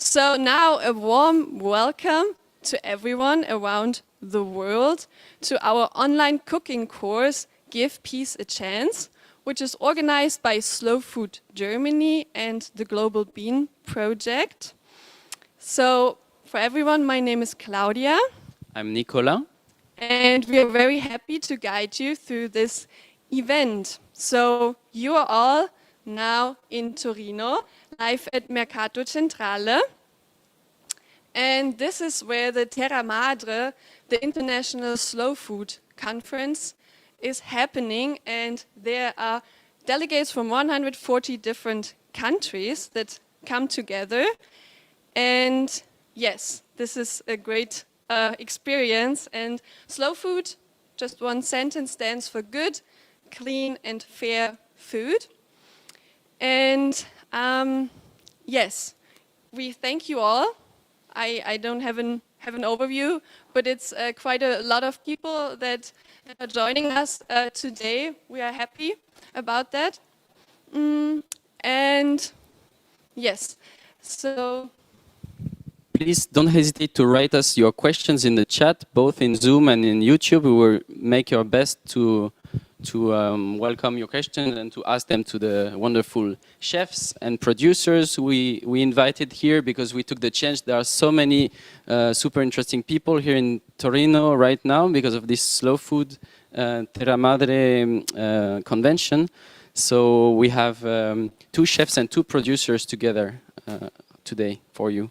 So now a warm welcome to everyone around the world to our online cooking course, Give Peace a Chance, which is organized by Slow Food Germany and the Global Bean Project. So for everyone, my name is Claudia. I'm Nicola. And we are very happy to guide you through this event. So you are all now in Torino, live at Mercato Centrale. And this is where the Terra Madre, the International Slow Food Conference, is happening. And there are delegates from 140 different countries that come together. And yes, this is a great experience. And slow food, just one sentence, stands for good, clean and fair food. And yes, we thank you all. I don't have an overview, but it's quite a lot of people that are joining us today. We are happy about that. And yes, so please don't hesitate to write us your questions in the chat, both in Zoom and in YouTube. We will make our best to welcome your questions and to ask them to the wonderful chefs and producers we invited here, because we took the chance. There are so many super interesting people here in Torino right now because of this slow food Terra Madre convention. So we have 2 chefs and 2 producers together today for you.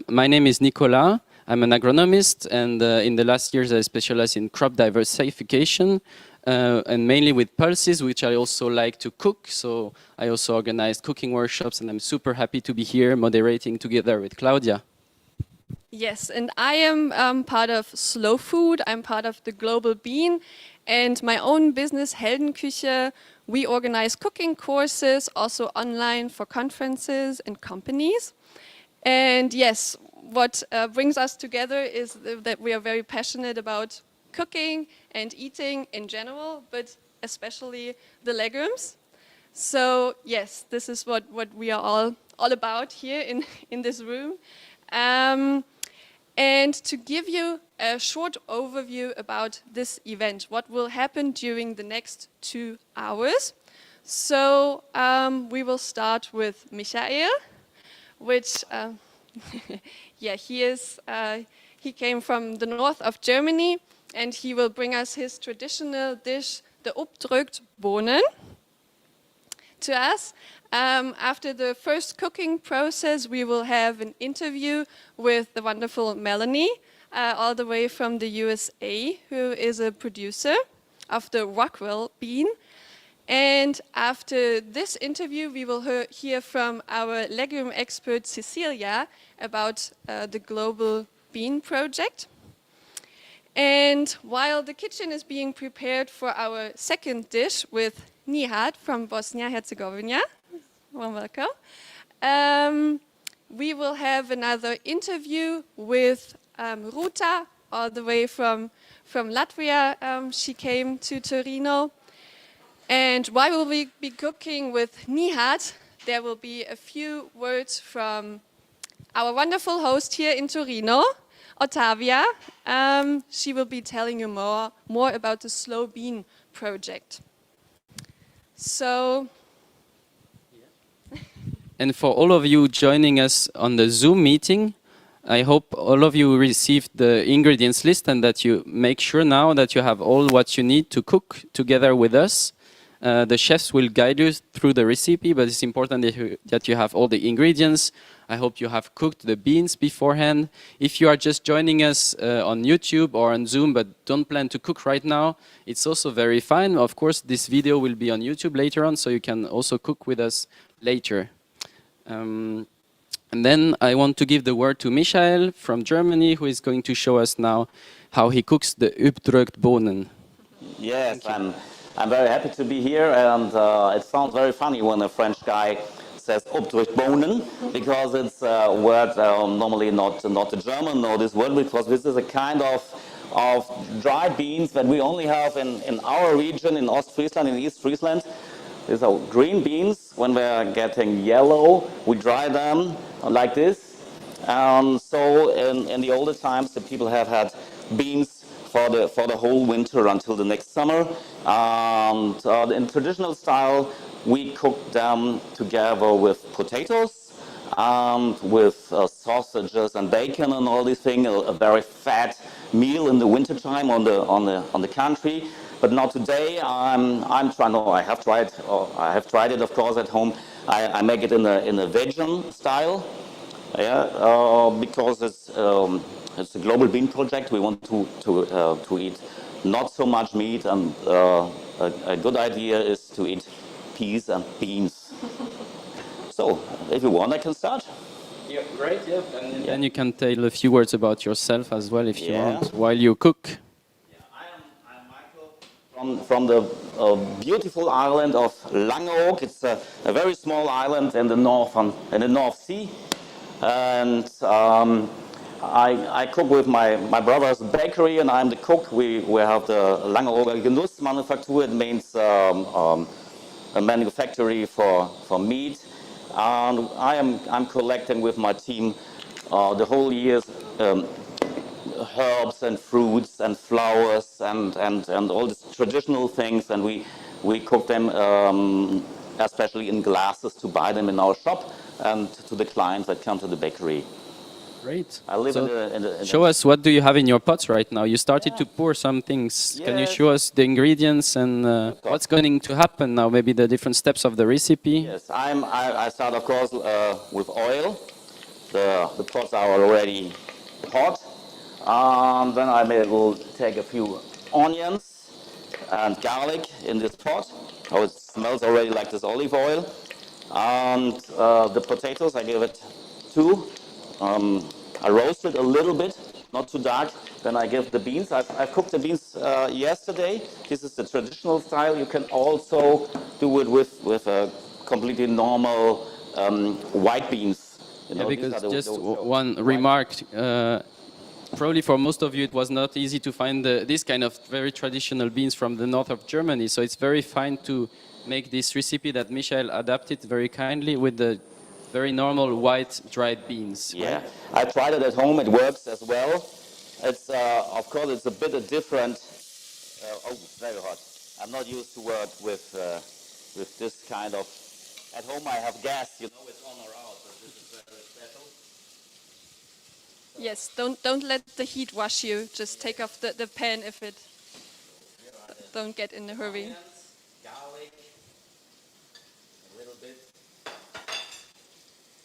My name is Nicola. I'm an agronomist, and in the last years I specialized in crop diversification, and mainly with pulses, which I also like to cook. So I also organized cooking workshops, and I'm super happy to be here moderating together with Claudia. Yes, and I am part of Slow Food. I'm part of the Global Bean, and my own business, Heldenküche. We organize cooking courses, also online for conferences and companies. And yes, what brings us together is that we are very passionate about cooking and eating in general, but especially the legumes. So yes, this is what we are all about here in this room. And to give you a short overview about this event, what will happen during the next 2 hours. So we will start with Michael, which yeah, he came from the north of Germany, and he will bring us his traditional dish, the Updrögt Bohnen, to us. After the first cooking process, we will have an interview with the wonderful Melony, all the way from the USA, who is a producer of the Rockwell bean. And after this interview, we will hear from our legume expert, Cecilia, about the Global Bean Project. And while the kitchen is being prepared for our second dish with Nihad from Bosnia-Herzegovina, well, welcome, we will have another interview with Ruta, all the way from Latvia. She came to Torino. And while we'll be cooking with Nihad, there will be a few words from our wonderful host here in Torino, Ottavia. She will be telling you more about the Slow Bean Project. So, and for all of you joining us on the Zoom meeting, I hope all of you received the ingredients list and that you make sure now that you have all what you need to cook together with us. The chefs will guide you through the recipe, but it's important that you have all the ingredients. I hope you have cooked the beans beforehand. If you are just joining us on YouTube or on Zoom but don't plan to cook right now, it's also very fine. Of course, this video will be on YouTube later on, so you can also cook with us later. And then I want to give the word to Michael from Germany, who is going to show us now how he cooks the Updrögt Bohnen. Yes, I'm very happy to be here, and it sounds very funny when a French guy says Updrögt Bohnen, because it's a word normally not a German know this word, because this is a kind of dried beans that we only have in our region, in Ostfriesland, in East Friesland. These are green beans. When they're getting yellow, we dry them like this. So in the older times, the people have had beans for the whole winter until the next summer. And in traditional style, we cook them together with potatoes and with sausages and bacon and all these things. A very fat meal in the wintertime on the country. But not today. I'm trying. No, I have tried. I have tried it, of course, at home. I make it in a vegan style. Yeah, because it's a global bean project. We want to eat not so much meat, and a good idea is to eat peas and beans. So, if you want, I can start. Yeah, great. Yeah, and you can tell a few words about yourself as well, if you Yeah. want, while you cook. I'm Michael from the beautiful island of Langeoog. It's a very small island in the North Sea, and I cook with my brother's bakery, and I'm the cook. We have the Langeooger Genussmanufaktur. It means a manufactory for meat, and I'm collecting with my team the whole year. Herbs and fruits and flowers and all these traditional things, and we cook them especially in glasses to buy them in our shop and to the clients that come to the bakery. Great. I live So in the show us, what do you have in your pots right now? You started to pour some things. Can you Yes. show us the ingredients and what's going to happen now? Maybe the different steps of the recipe. Yes, I start, of course, with oil. The pots are already hot. Then will take a few onions and garlic in this pot. Oh, it smells already like this olive oil. And the potatoes, I give it 2. I roast it a little bit, not too dark. Then I give the beans. I've cooked the beans yesterday. This is the traditional style. You can also do it with a completely normal white beans. You Yeah, know, these because are just the one remark. Probably for most of you, it was not easy to find this kind of very traditional beans from the north of Germany. So it's very fine to make this recipe that Michael adapted very kindly with the very normal white dried beans. Yeah, I tried it at home. It works as well. It's of course it's a bit a different. Oh, it's very hot. I'm not used to work with this kind of. At home I have gas. You know, it's on or out. But this is very special. Yes, don't let the heat wash you. Just take off the pan if it don't get in a hurry. Onions, garlic, a little bit.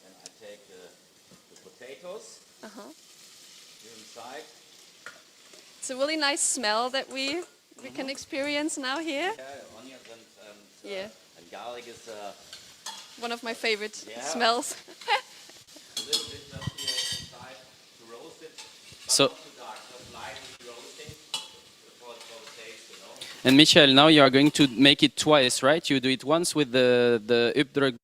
Then I take the potatoes. Here inside. It's a really nice smell that we can experience now here. Yeah, onions and Yeah, and garlic is one of my favorite Yeah. smells. a little bit just here inside to roast it. But So, not too dark, just lightly roasting for the taste, you know. and Michael, now you are going to make it twice, right? You do it once with the Updrögt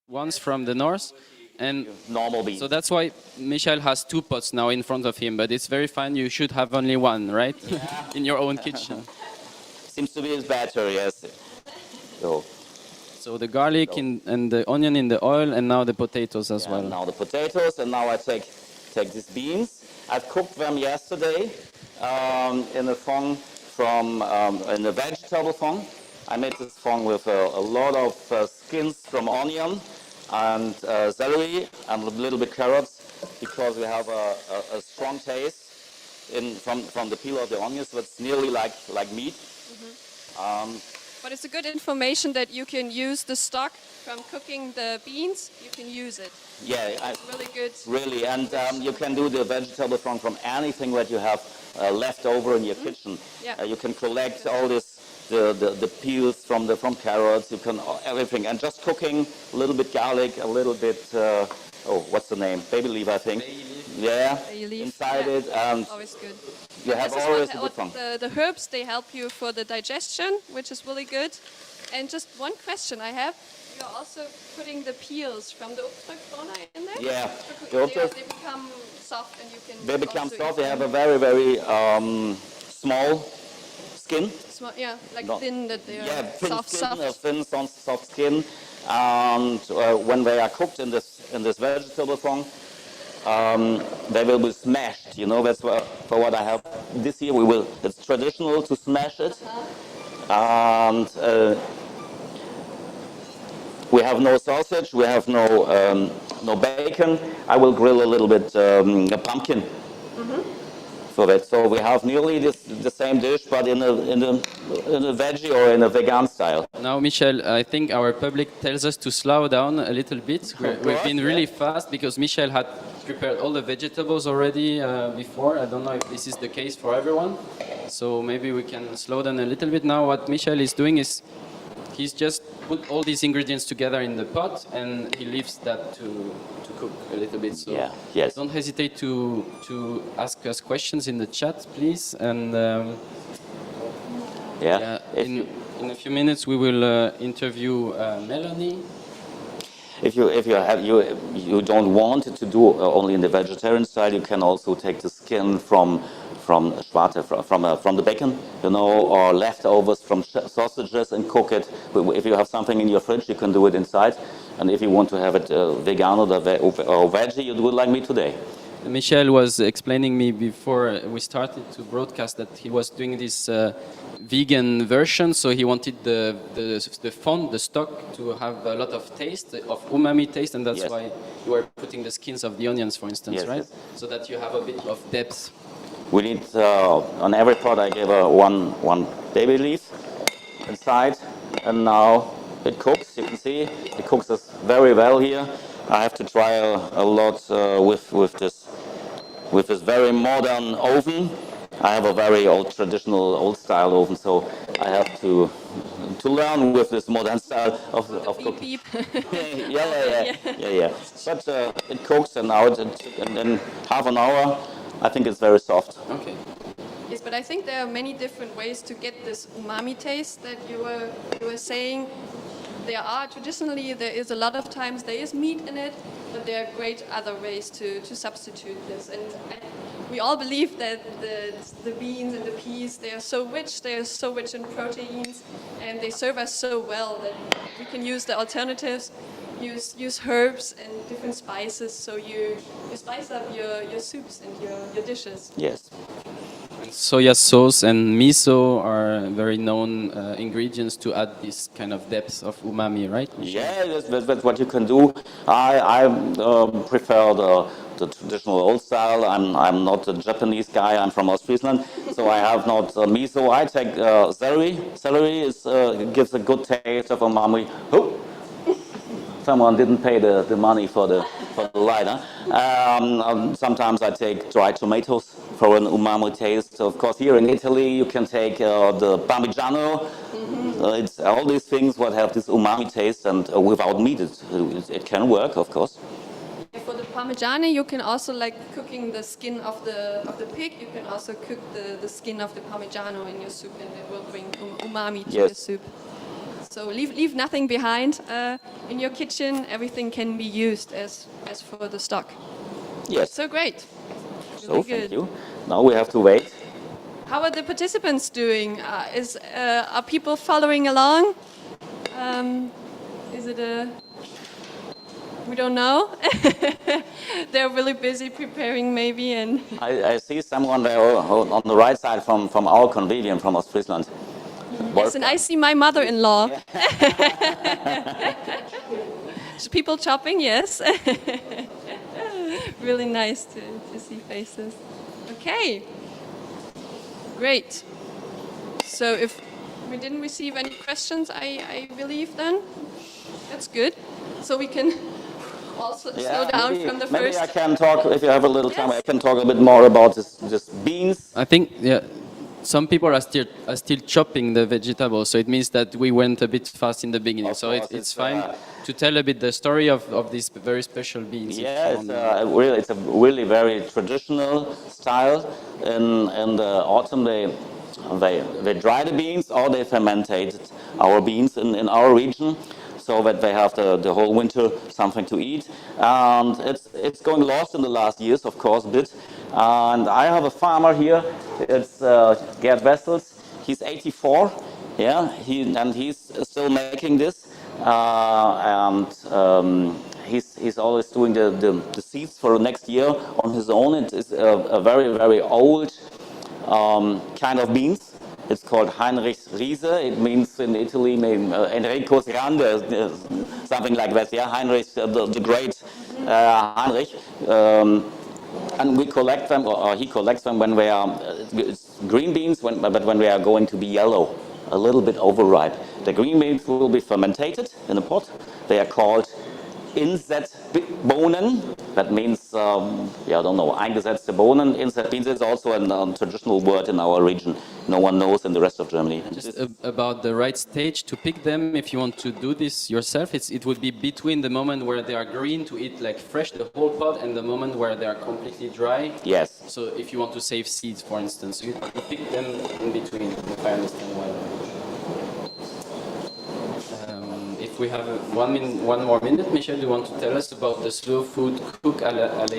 ones from the north, and Normal beans. so that's why Michael has 2 pots now in front of him. But it's very fine. You should have only one, right? In your own kitchen. Seems to be is better, yes. So the garlic and the onion in the oil, and now the potatoes as well. Now the potatoes, and now I take these beans. I've cooked them yesterday in a fond in a vegetable fond. I made this fond with a lot of skins from onion and celery and a little bit carrots, because we have a strong taste from the peel of the onions. So it's nearly like meat. But it's a good information that you can use the stock from cooking the beans. You can use it. Yeah, Really good. really, and you can do the vegetable from anything that you have left over in your kitchen. Yeah. You can collect all this, the peels from carrots. You can everything, and just cooking a little bit garlic, a little bit. What's the name? Baby leaf, I think. Yeah, Bay leaf, inside yeah. it, and Always good. you have This is always a what good fun. the herbs, they help you for the digestion, which is really good. And just one question I have. You're also putting the peels from the Updrögt in there? Yeah, Because the Updrögt- they become soft and you can They become also soft. eat They have them. a very small skin. Yeah, like No. thin, that they are Yeah, thin soft, skin, soft. thin, soft skin, and when they are cooked in this vegetable form, they will be smashed. You know, that's for what I have this year. It's traditional to smash it, and we have no sausage, we have no bacon. I will grill a little bit a pumpkin for that. So we have nearly the same dish, but in a veggie or in a vegan style. Now, Michel, I think our public tells us to slow down a little bit. We've been really fast because Michel had prepared all the vegetables already before. I don't know if this is the case for everyone. So maybe we can slow down a little bit now. What Michel is doing is he's just put all these ingredients together in the pot and he leaves that to cook a little bit. So Yeah, yes. don't hesitate to ask us questions in the chat, please. And in a few minutes we will interview Melony. If you don't want it to do only in the vegetarian style, you can also take the skin from Schwarte, from the bacon, you know, or leftovers from sausages and cook it. If you have something in your fridge, you can do it inside. And if you want to have it vegan or veggie, you do it like me today. Michel was explaining me before we started to broadcast that he was doing this vegan version, so he wanted the fond, the stock, to have a lot of taste, of umami taste, and that's why you are putting the skins of the onions, for instance, right? Yes. So that you have a bit of depth. We need, on every pot I gave one baby leaf inside, and now it cooks. You can see it cooks us very well here. I have to try a lot with this very modern oven. I have a very traditional old style oven, so I have to learn with this modern style of cooking. Yeah. But it cooks, and now and in half an hour, I think it's very soft. Okay. Yes, but I think there are many different ways to get this umami taste that you were saying. Traditionally, there is a lot of times there is meat in it, but there are great other ways to substitute this. And we all believe that the beans and the peas, they are so rich in proteins, and they serve us so well that we can use the alternatives, use herbs and different spices, so you spice up your soups and your dishes. Yes. Soya sauce and miso are very known ingredients to add this kind of depth of umami, right? Yeah, that's what you can do. I prefer the traditional old style. I'm not a Japanese guy. I'm from Ostfriesland, so I have not miso. I take celery. Celery gives a good taste of umami. Oh, someone didn't pay the money for the light. Huh? Sometimes I take dried tomatoes for an umami taste. Of course, here in Italy, you can take the Parmigiano. It's all these things what have this umami taste, and without meat, it can work, of course. For the Parmigiani, you can also, like cooking the skin of the pig, you can also cook the skin of the Parmigiano in your soup, and it will bring umami to your soup. So leave nothing behind in your kitchen. Everything can be used as for the stock. Yes. So great. Really so good. thank you. Now we have to wait. How are the participants doing? Are people following along? Is it we don't know. They're really busy preparing, maybe, and I see someone there on the right side from our convivium from Ostfriesland. yes, and I see my mother-in-law. People chopping, yes. Really nice to see faces. Okay, great. So if we didn't receive any questions, I believe then, that's good. So we can also slow down from the maybe first. I can talk, if you have a little time, I can talk a bit more about this beans. I think, some people are still chopping the vegetables, so it means that we went a bit fast in the beginning. So it's fine to tell a bit the story of these very special beans. Yeah, it's a really very traditional style. In the autumn, they dry the beans or they fermented our beans in our region, so that they have the whole winter something to eat. And it's going lost in the last years, of course, a bit. And I have a farmer here. It's Gerd Wessels. He's 84. Yeah, he's still making this, and he's always doing the seeds for next year on his own. It is a very, very old kind of beans. It's called Heinrich's Riese. It means in Italy, Enrico's Grande, something like that. Yeah, Heinrich, the great Heinrich. And we collect them, or he collects them when we are it's green beans, but when we are going to be yellow, a little bit overripe. The green beans will be fermented in a pot. They are called Insetbohnen. That means, I don't know, eingesetzte Bohnen. Inset beans is also a traditional word in our region. No one knows in the rest of Germany. Just about the right stage to pick them, if you want to do this yourself, it would be between the moment where they are green to eat like fresh, the whole pod, and the moment where they are completely dry. Yes. So if you want to save seeds, for instance, you pick them in between, if I understand well. If we have one more minute, Michel, do you want to tell us about the Slow Food Cook Alliance?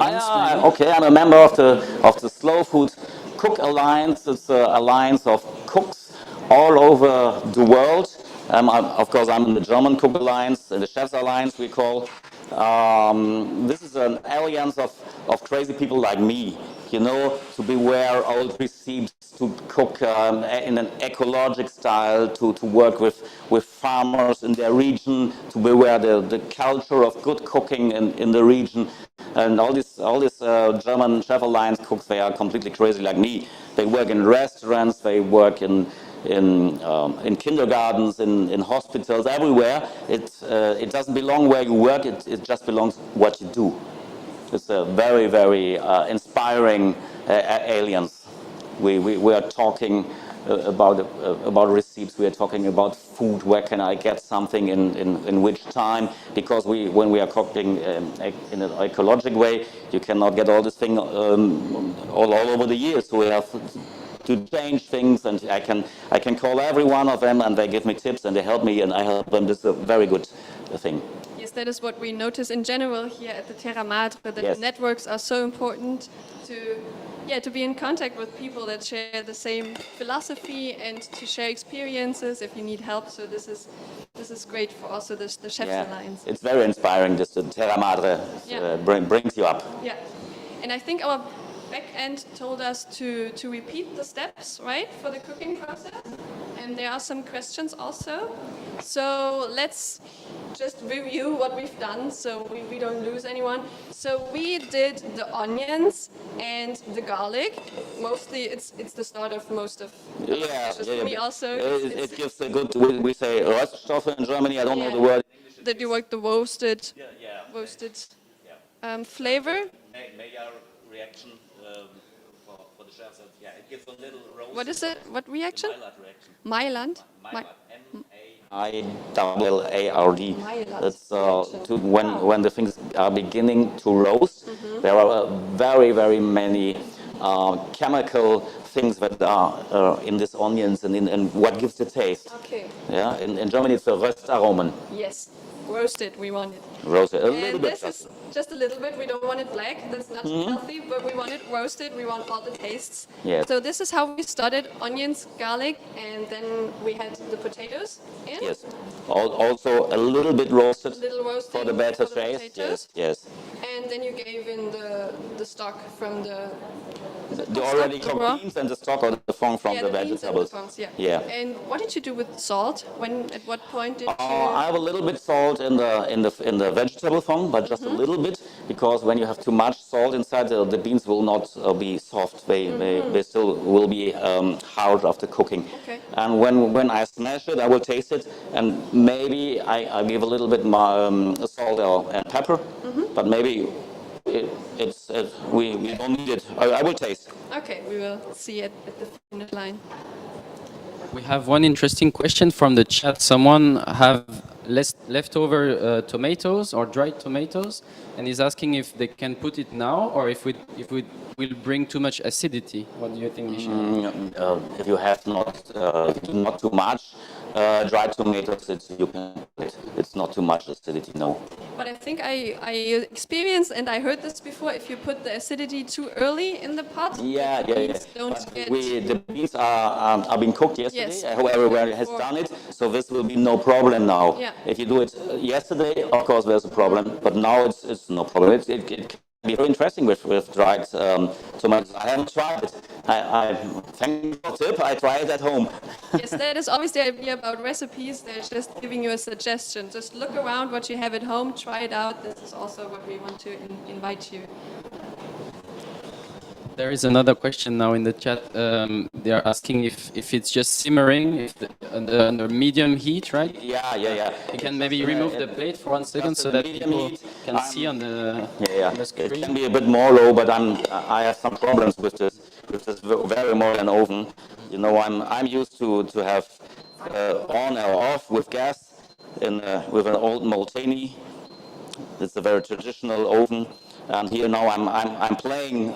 Okay, I'm a member of the Slow Food Cook Alliance. It's an alliance of cooks all over the world. Of course, I'm in the German Cook Alliance, the Chefs Alliance we call. This is an alliance of crazy people like me, to beware old recipes, to cook in an ecologic style, to work with farmers in their region, to beware the culture of good cooking in the region. And all these German Chef Alliance cooks, they are completely crazy like me. They work in restaurants, they work in kindergartens, in hospitals, everywhere. It doesn't belong where you work, it just belongs what you do. It's a very, very inspiring alliance. We are talking about recipes, we are talking about food, where can I get something in which time, because when we are cooking in an ecological way, you cannot get all this thing all over the year, so we have to change things, and I can call every one of them, and they give me tips and they help me, and I help them. This is a very good thing. Yes, that is what we notice in general here at the Terra Madre, that Yes. networks are so important to be in contact with people that share the same philosophy and to share experiences if you need help. So this is great for also the Chefs Alliance. It's very inspiring. This the Terra Madre brings you up. Yeah, and I think our back end told us to repeat the steps, right, for the cooking process. And there are some questions also. So let's just review what we've done so we don't lose anyone. So we did the onions and the garlic. Mostly it's the start of most of dishes for me also. It gives a good, we say Röststoffe in Germany, I don't know the word. That you work the roasted flavor. Maillard reaction for the chefs. It gives a little roast. What is it? What reaction? Maillard reaction. Maillard? Maillard. It's when the things are beginning to roast. There are very, very many chemical things that are in these onions and what gives the taste. Okay. Yeah, in Germany it's the Röstaromen. Yes, roasted. We want it. Roasted a And little bit. this is just a little bit. We don't want it black. That's not healthy. But we want it roasted. We want all the tastes. Yes. So this is how we started: onions, garlic, and then we had the potatoes in. Yes. Also a little bit roasted. Little roasting for the better for the taste. potatoes. Yes. And then you gave in the stock from the already cooked beans and the stock or the fond from the beans and vegetables. the fongs, Yeah. And what did you do with salt? At what point did you? I have a little bit salt in the vegetable fond, but just a little bit, because when you have too much salt inside, the beans will not be soft. They still will be hard after cooking. Okay. And when I smash it, I will taste it, and maybe I give a little bit more salt and pepper, but maybe we don't need it. I will taste. Okay, we will see it at the finish line. We have one interesting question from the chat. Someone have leftover tomatoes or dried tomatoes, and is asking if they can put it now or if we will bring too much acidity. What do you think, Michel? If you have not too much dried tomatoes, it's not too much acidity. No. But I think I experienced and I heard this before. If you put the acidity too early in the pot, Yeah, the yeah, yeah. beans don't get. The beans are being cooked yesterday. Yes. Whoever has done it, so this will be no problem now. Yeah. If you do it yesterday, of course there's a problem, but now it's no problem. It can be very interesting with dried tomatoes. I haven't tried it. I thank you for the tip. I try it at home. Yes, that is always the idea about recipes. They're just giving you a suggestion. Just look around what you have at home, try it out. This is also what we want to invite you. There is another question now in the chat. They are asking if it's just simmering, if under medium heat, right? Yeah, yeah, yeah. You can maybe remove the plate for 1 second so that people can see on the, on the screen. It can be a bit more low, but I have some problems with this very modern oven. You know, I'm used to have on or off with gas with an old Molteni. It's a very traditional oven. And here now I'm playing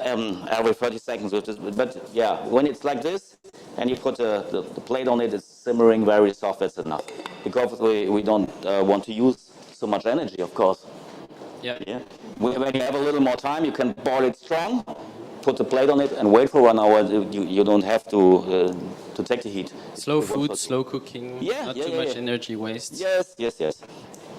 every 30 seconds with this. But yeah, when it's like this and you put the plate on it, it's simmering very soft. That's enough. Because we don't want to use so much energy, of course. Yeah. Yeah. When you have a little more time, you can boil it strong, put the plate on it, and wait for 1 hour. You don't have to take the heat. Slow food, slow cooking, Yeah, not yeah, too yeah, much yeah. energy waste. Yes, yes, yes.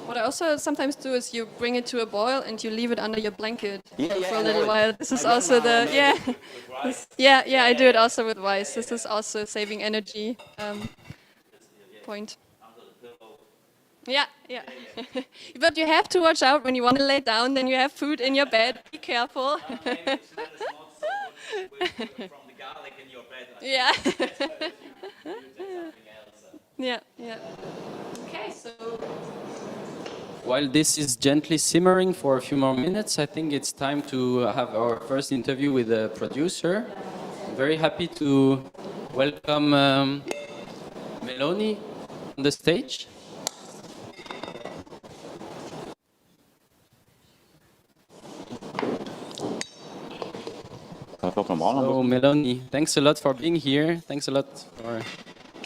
What I also sometimes do is you bring it to a boil and you leave it under your blanket Yeah, yeah, for a I little know it. while. This is My also grandma the made yeah I do it also with rice. This is also saving energy point. Yeah, yeah. But you have to watch out when you want to lay down. Then you have food in your bed. Be careful. Yeah. Yeah, yeah. Okay, so. While this is gently simmering for a few more minutes, I think it's time to have our first interview with the producer. I'm very happy to welcome Melony on the stage. So, Melony, thanks a lot for being here. Thanks a lot for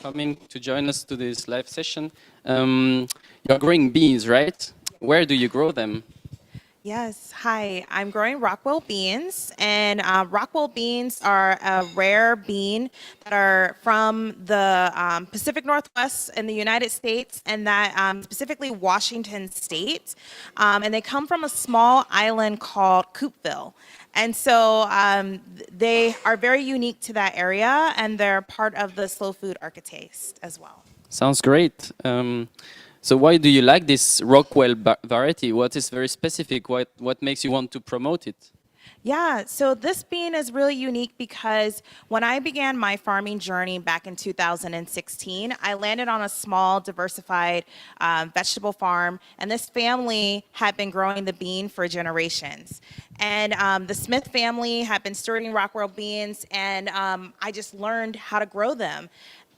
coming to join us to this live session. You're growing beans, right? Where do you grow them? Yes, hi. I'm growing Rockwell beans, and Rockwell beans are a rare bean that are from the Pacific Northwest in the United States, and that specifically Washington State. And they come from a small island called Coupeville. And so they are very unique to that area, and they're part of the slow food architaste as well. Sounds great. So why do you like this Rockwell variety? What is very specific? What makes you want to promote it? Yeah, so this bean is really unique because when I began my farming journey back in 2016, I landed on a small, diversified vegetable farm, and this family had been growing the bean for generations. And the Smith family had been stewarding Rockwell beans, and I just learned how to grow them.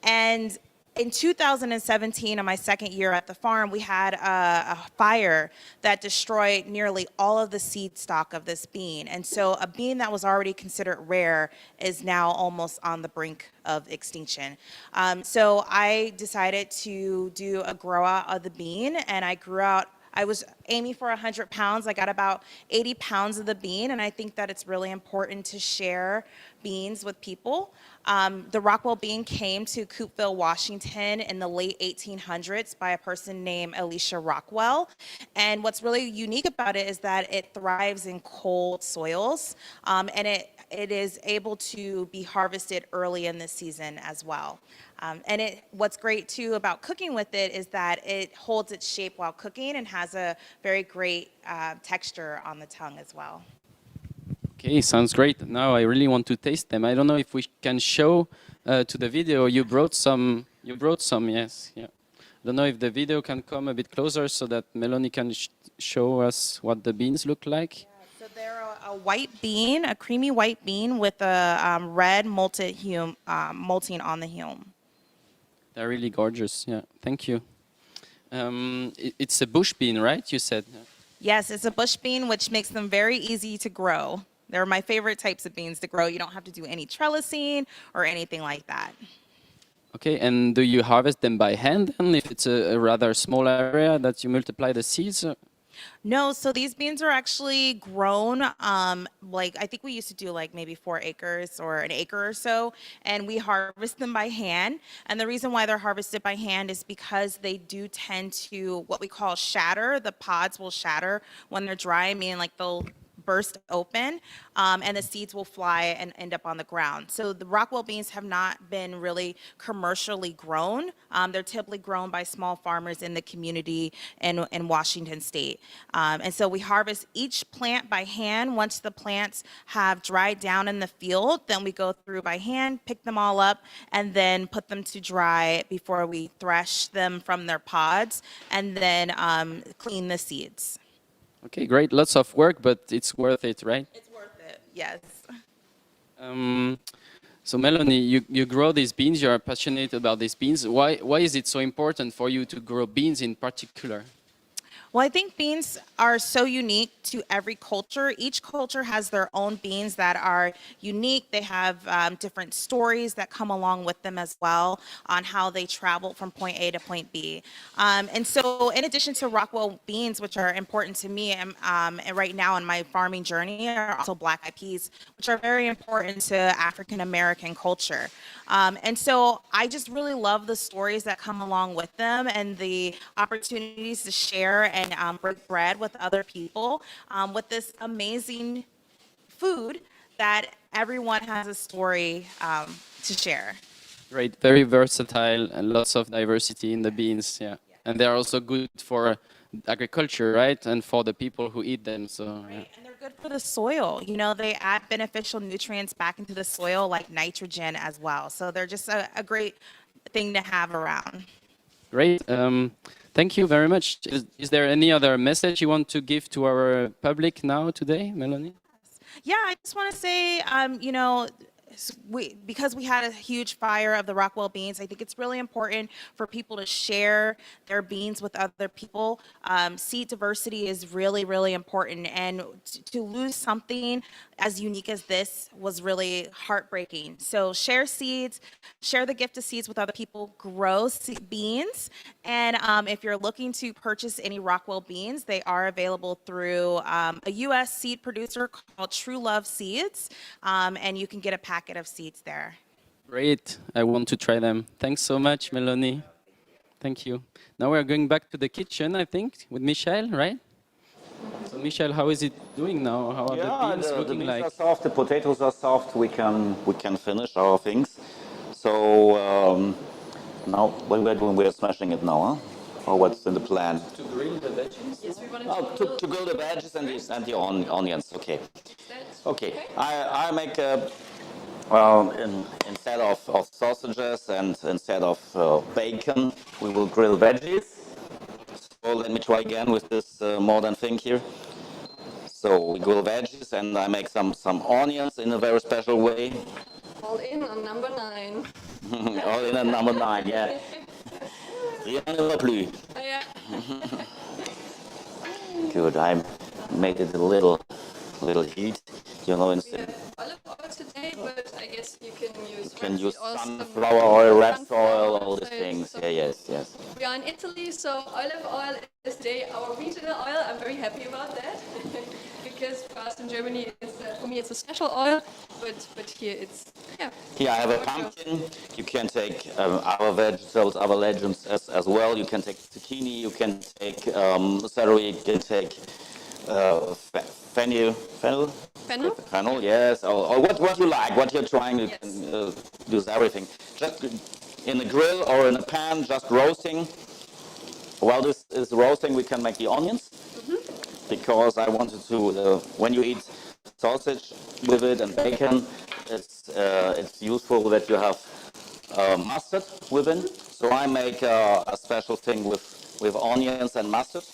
And in 2017, in my second year at the farm, we had a fire that destroyed nearly all of the seed stock of this bean. And so a bean that was already considered rare is now almost on the brink of extinction. So I decided to do a grow out of the bean, and I grew out. I was aiming for 100 pounds. I got about 80 pounds of the bean, and I think that it's really important to share beans with people. The Rockwell bean came to Coupeville, Washington in the late 1800s by a person named Elisha Rockwell. And what's really unique about it is that it thrives in cold soils, and it is able to be harvested early in the season as well. And what's great too about cooking with it is that it holds its shape while cooking and has a very great texture on the tongue as well. Okay, sounds great. Now I really want to taste them. I don't know if we can show to the video. You brought some. Yes. Yeah. Don't know if the video can come a bit closer so that Melony can show us what the beans look like. Yeah, so they're a white bean, a creamy white bean with a red malting on the hume. They're really gorgeous. Yeah, thank you. It's a bush bean, right? You said. Yes, it's a bush bean, which makes them very easy to grow. They're my favorite types of beans to grow. You don't have to do any trellising or anything like that. Okay, and do you harvest them by hand? And if it's a rather small area that you multiply the seeds? No, so these beans are actually grown. Like I think we used to do like maybe 4 acres or an acre or so, and we harvest them by hand. And the reason why they're harvested by hand is because they do tend to what we call shatter. The pods will shatter when they're dry, meaning like they'll burst open, and the seeds will fly and end up on the ground. So the Rockwell beans have not been really commercially grown. They're typically grown by small farmers in the community in Washington State. And so we harvest each plant by hand. Once the plants have dried down in the field, then we go through by hand, pick them all up, and then put them to dry before we thresh them from their pods, and then clean the seeds. Okay, great. Lots of work, but it's worth it, right? It's worth it, yes. So Melony, you grow these beans. You are passionate about these beans. Why is it so important for you to grow beans in particular? Well, I think beans are so unique to every culture. Each culture has their own beans that are unique. They have different stories that come along with them as well on how they travel from point A to point B. And so in addition to Rockwell beans, which are important to me and right now in my farming journey, are also black-eyed peas, which are very important to African-American culture. And so I just really love the stories that come along with them and the opportunities to share and break bread with other people with this amazing food that everyone has a story to share. Great, very versatile and lots of diversity in the beans, yeah. And they're also good for agriculture, right? And for the people who eat them, so. Right. Yeah. And they're good for the soil. You know, they add beneficial nutrients back into the soil like nitrogen as well. So they're just a great thing to have around. Great. Thank you very much. Is there any other message you want to give to our public now today, Melony? Yeah, I just want to say, you know, because we had a huge fire of the Rockwell beans, I think it's really important for people to share their beans with other people. Seed diversity is really, really important. And to lose something as unique as this was really heartbreaking. So share seeds, share the gift of seeds with other people, grow beans. And if you're looking to purchase any Rockwell beans, they are available through a U.S. seed producer called True Love Seeds. And you can get a packet of seeds there. Great. I want to try them. Thanks so much, Melony. Thank you. Now we're going back to the kitchen, I think, with Michel, right? So Michel, how is it doing now? How are the beans looking beans like? are soft, the potatoes are soft. We can finish our things. So now what we're doing, we're smashing it now, huh? Or what's in the plan? To grill the veggies? Yes, we wanted To grill the veggies and the onions. Okay. Okay. I make instead of sausages and instead of bacon, we will grill veggies. So let me try again with this modern thing here. So we grill veggies and I make some onions in a very special way. all in on number 9. All in at number 9, yeah. Rien ne va plus. Oh, yeah. Good, I made it a little heat, you know, We instead. have olive oil today, but I guess you can use You can use or some sunflower oil, rapeseed sunflower oil, all these oil, things. so- Yeah, yes. We are in Italy, so olive oil is today our regional oil. I'm very happy about that because for us in Germany, for me, it's a special oil, but here it's Here I have a pumpkin. You can take other vegetables, other legumes as well. You can take zucchini, you can take celery, you can take fennel. Fennel, yes. Or what you like, what you're trying. You can use everything. Just in a grill or in a pan, just roasting. While this is roasting, we can make the onions. Because I wanted to, when you eat sausage with it and bacon, it's useful that you have mustard within. So I make a special thing with onions and mustard.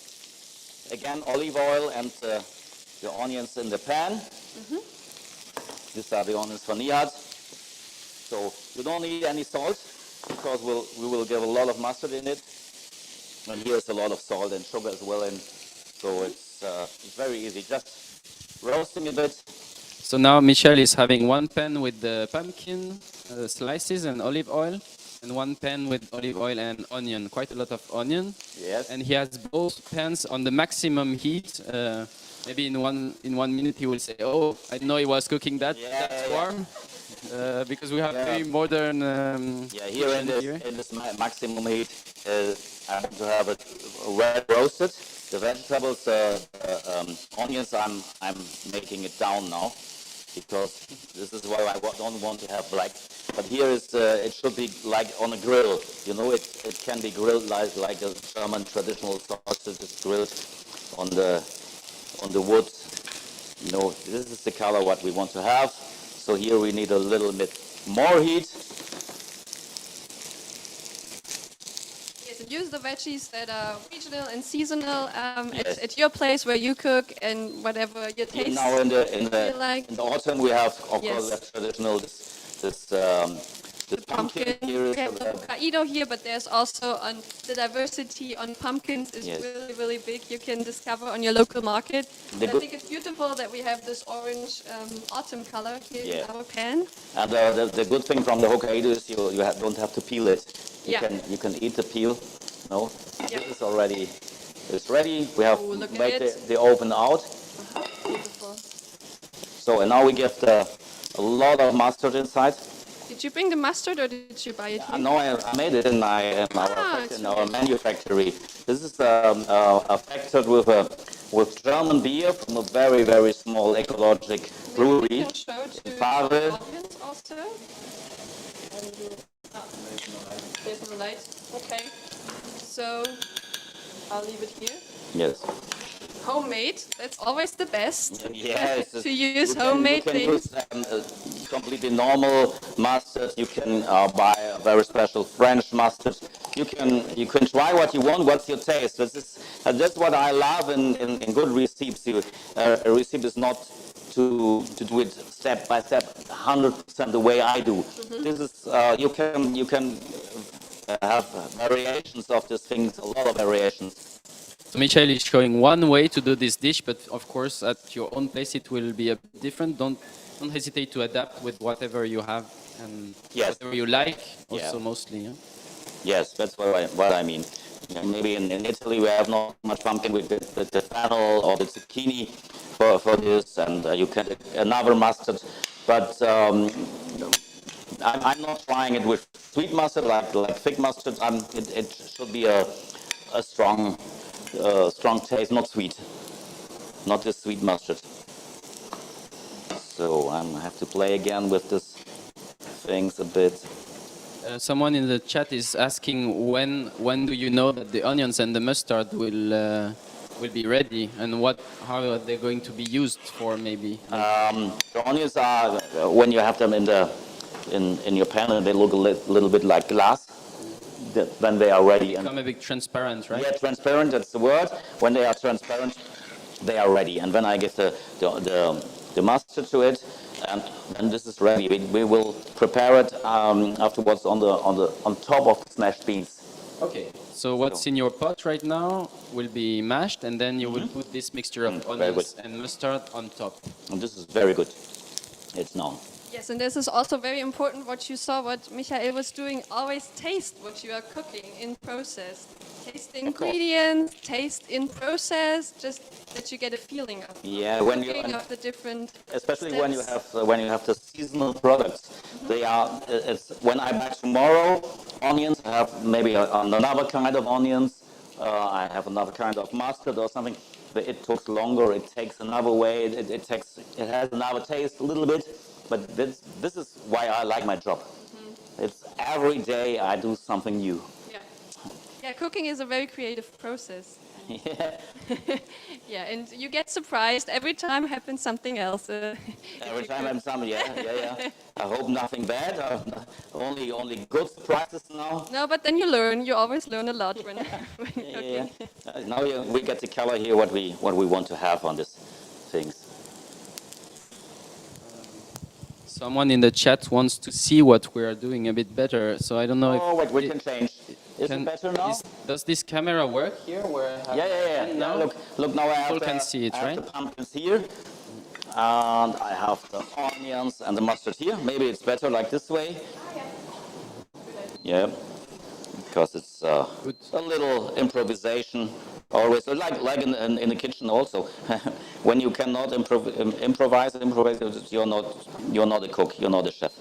Again, olive oil and the onions in the pan. These are the onions for Nihad. So you don't need any salt because we will give a lot of mustard in it. And here's a lot of salt and sugar as well. And so it's very easy. Just roasting a bit. So now Michel is having one pan with the pumpkin slices and olive oil. and one pan with olive oil and onion, quite a lot of onion. Yes. And he has both pans on the maximum heat. Maybe in one minute he will say, "Oh, I didn't know he was cooking that warm," because we have very modern. Here in this maximum heat, I have to have it red roasted. The vegetables, onions, I'm making it down now, because this is why I don't want to have black. But here is it should be like on a grill. You know, it can be grilled like a German traditional sausage is grilled on the wood. You know, this is the color what we want to have. So here we need a little bit more heat. Yes, and use the veggies that are regional and seasonal at your place where you cook and whatever your taste. Now in the like. in the autumn we have of Yes. course the traditional this pumpkin here. We have the Hokkaido here, but there's also the diversity on pumpkins is really, really big. You can discover on your local market. I think it's beautiful that we have this orange autumn color here in our pan. And the good thing from the Hokkaido is you don't have to peel it. You can eat the peel. No, this is already ready. We have made the open out. Beautiful. So and now we get a lot of mustard inside. Did you bring the mustard or did you buy it here? No, I made it in our manufactory. This is a factory with German beer from a very, very small ecological brewery You can show to in Farbe. the audience also. There's no light. Okay. So I'll leave it here. Yes. Homemade, that's always the best. Yes. To use homemade things. You can use completely normal mustard. You can buy a very special French mustard. You can try what you want. What's your taste? That's what I love in good recipes. A recipe is not to do it step by step, 100% the way I do. This is you can have variations of these things, a lot of variations. So Michael is showing one way to do this dish, but of course at your own place it will be a bit different. Don't hesitate to adapt with whatever you have and whatever you like. Also mostly. Yeah? Yes, that's what I mean. Maybe in Italy we have not much pumpkin with the fennel or the zucchini for this, and you can another mustard. But I'm not trying it with sweet mustard like thick mustard. It should be a strong taste, not sweet, not this sweet mustard. So I have to play again with this things a bit. Someone in the chat is asking when do you know that the onions and the mustard will be ready, and how are they going to be used for maybe? The onions are when you have them in your pan, and they look a little bit like glass. When they are ready and become a bit transparent, right? Yeah, transparent. That's the word. When they are transparent, they are ready. And when I get the mustard to it, and this is ready, we will prepare it afterwards on top of the smashed beans. Okay. So what's in your pot right now will be mashed, and then you will put this mixture of onions and mustard on top. And this is very good. It's known. Yes, and this is also very important what you saw, what Michael was doing. Always taste what you are cooking in process. Taste the ingredients, taste in process, just that you get a feeling of of the different especially steps. when you have the seasonal products. They are when I buy tomorrow onions, I have maybe another kind of onions. I have another kind of mustard or something. But it takes longer. It takes another way. It has another taste a little bit. But this is why I like my job. It's every day I do something new. Yeah, cooking is a very creative process. Yeah. Yeah, and you get surprised every time happens something else. Every time I'm something, yeah. I hope nothing bad. Only good surprises now. No, but then you learn. You always learn a lot when you're cooking. Now we get the color here what we want to have on these things. Someone in the chat wants to see what we are doing a bit better, so I don't know if... Oh, wait, we can change. Is it better now? Does this camera work here? Yeah. Now? Look, now I have People can see it, right? the pumpkins here, and I have the onions and the mustard here. Maybe it's better like this way. Yeah, because it's a little improvisation always, like in the kitchen also. When you cannot improvise, you're not a cook, you're not a chef.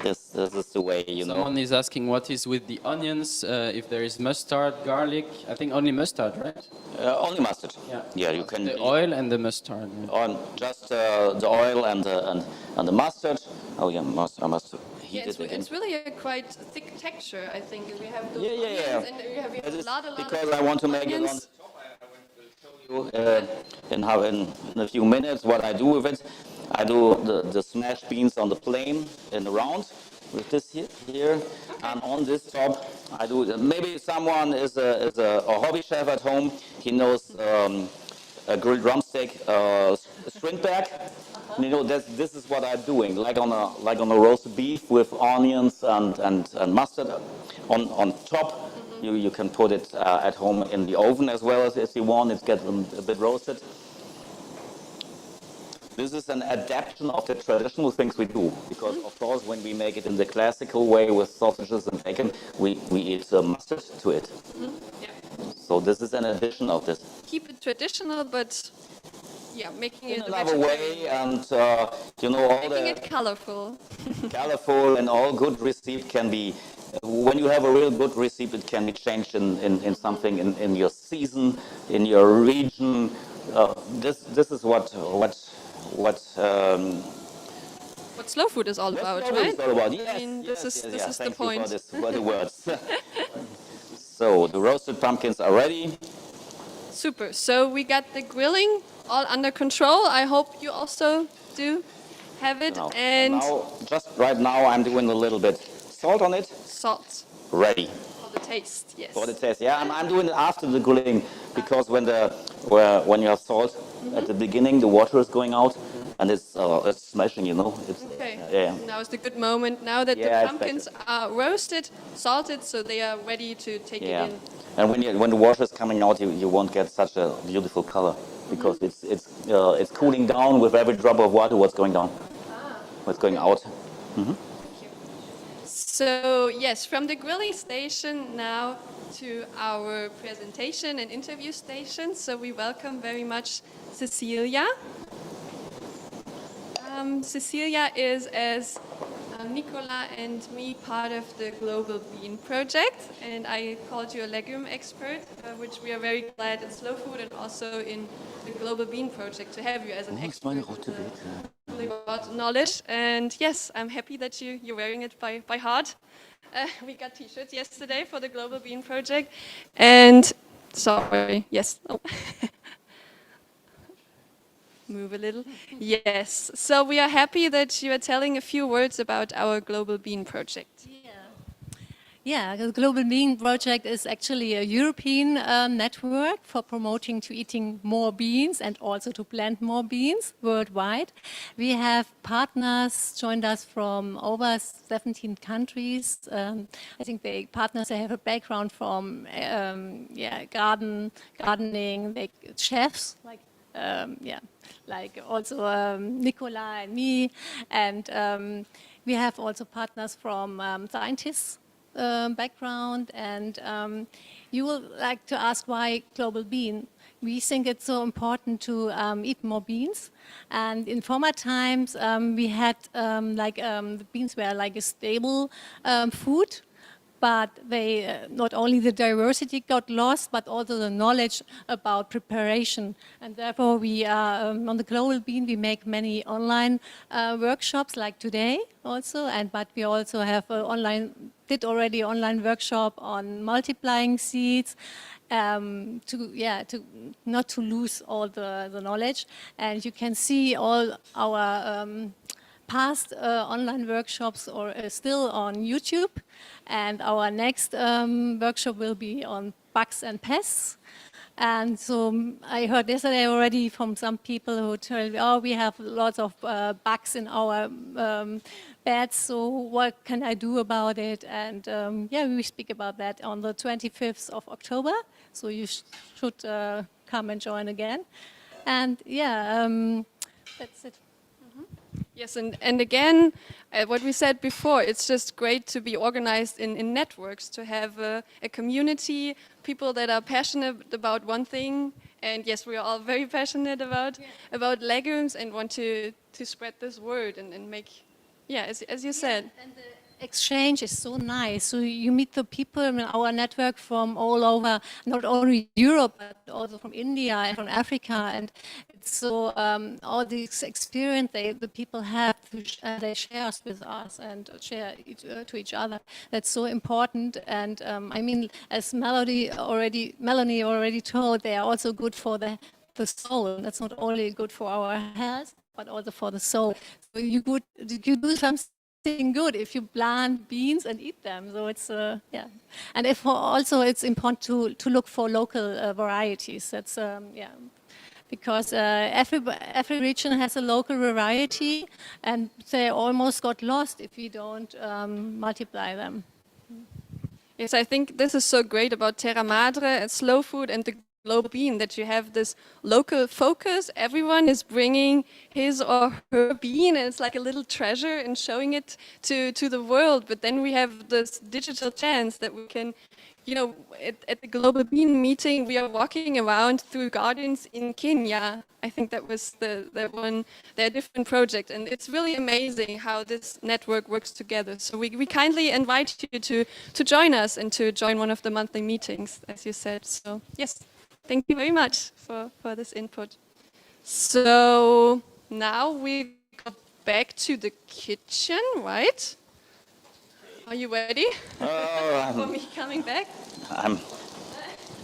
This is the way, you know. Someone is asking what is with the onions, if there is mustard, garlic. I think only mustard, right? Only mustard. Yeah. Yeah, you can. The oil and the mustard. Yeah. On just the oil and the mustard. Oh yeah, I must heat it again. It's really a quite thick texture, I think. We have those Yeah. onions and we have a lot Because of I want to make it on onions. the top. I will show you in a few minutes what I do with it. I do the smashed beans on the plane in the round with this here. And on this top, I do. Maybe someone is a hobby chef at home. He knows a grilled drumstick, Strindberg. You know, this is what I'm doing, like on a roast beef with onions and mustard on top. You can put it at home in the oven as well as you want. It gets a bit roasted. This is an adaptation of the traditional things we do, because of course when we make it in the classical way with sausages and bacon, we eat mustard to it. Yeah. So this is an addition of this. Keep it traditional, but yeah, making In it another way, and you know, all making the it colorful. colorful and all good recipe can be, when you have a real good recipe, it can be changed in something in your season, in your region. This is what Slow food is all about, slow food right? is all about. Yes, I mean, this is the Thank you point. for the words. So the roasted pumpkins are ready. Super. So we got the grilling all under control. I hope you also do have it. And Now, just right now, I'm doing a little bit salt on it. salt Ready. for the taste. Yes. For the taste, yeah, I'm doing it after the grilling, because when you have salt at the beginning, the water is going out, and it's smashing, you know. Okay. Yeah. Now is the good moment. Now that Yeah, the it's pumpkins are roasted, salted, so they are ready to take Yeah. it in. And when the water is coming out, you won't get such a beautiful color, because it's cooling down with every drop of water. What's going down? What's going out? So yes, from the grilling station now to our presentation and interview station. So we welcome very much Cecilia. Cecilia is, as Nicola and me, part of the Global Bean Project, and I called you a legume expert, which we are very glad in slow food and also in the Global Bean Project to have you as an expert with a lot of knowledge. And yes, I'm happy that you're wearing it by heart. We got t-shirts yesterday for the Global Bean Project, and sorry, yes. Oh. Move a little. Yes. So we are happy that you are telling a few words about our Global Bean Project. Yeah, the Global Bean Project is actually a European network for promoting to eating more beans and also to plant more beans worldwide. We have partners joined us from over 17 countries. I think the partners have a background from gardening, like chefs, like also Nicola and me, and we have also partners from scientists background, and you will like to ask why Global Bean. We think it's so important to eat more beans, and in former times we had the beans were like a stable food. But they, not only the diversity got lost, but also the knowledge about preparation. And therefore we are, on the Global Bean, we make many online workshops like today also, but we also have did already online workshop on multiplying seeds, to not to lose all the knowledge. And you can see all our past online workshops are still on YouTube, and our next workshop will be on bugs and pests. And so I heard yesterday already from some people who told me, oh, we have lots of bugs in our beds, so what can I do about it? And we speak about that on the 25th of October, so you should come and join again. And that's it. Yes, and again, what we said before, it's just great to be organized in networks, to have a community, people that are passionate about one thing. And yes, we are all very passionate about legumes and want to spread this word and make, yeah, as you said. And the exchange is so nice. So you meet the people in our network from all over, not only Europe, but also from India and from Africa. And it's so, all this experience the people have, they share with us and share to each other. That's so important. And I mean, as Melony already told, they are also good for the soul. That's not only good for our health, but also for the soul. So you do something good if you plant beans and eat them. So it's yeah, and if also it's important to look for local varieties. That's yeah, because every region has a local variety, and they almost got lost if we don't multiply them. Yes, I think this is so great about Terra Madre and slow food and the global bean, that you have this local focus. Everyone is bringing his or her bean, and it's like a little treasure and showing it to the world. But then we have this digital chance that we can, you know, at the global bean meeting, we are walking around through gardens in Kenya. I think that was their different project, and it's really amazing how this network works together. So we kindly invite you to join us and to join one of the monthly meetings, as you said. So yes, thank you very much for this input. So now we go back to the kitchen, right? Are you ready for me coming back?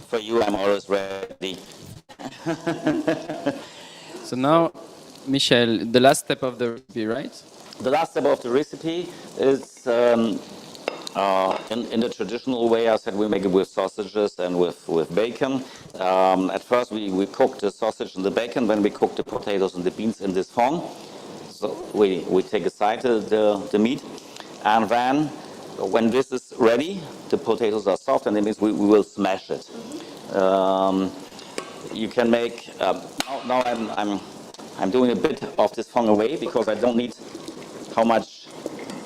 For you, I'm always ready. So now, Michel, the last step of the recipe, right? The last step of the recipe is in the traditional way. I said we make it with sausages and with bacon. At first we cook the sausage and the bacon, then we cook the potatoes and the beans in this fond. So we take aside the meat, and then when this is ready, the potatoes are soft, and it means we will smash it. You can make. Now I'm doing a bit of this fond away because I don't need how much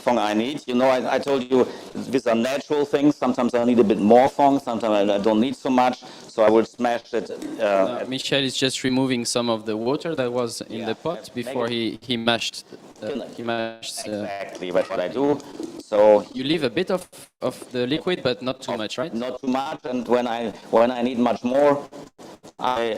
fond I need. You know, I told you these are natural things. Sometimes I need a bit more fond, sometimes I don't need so much, so I will smash it. Michel is just removing some of the water that was in the pot before he mashed. Exactly, that's what I do. So you leave a bit of the liquid, but not too much, right? Not too much, and when I need much more, I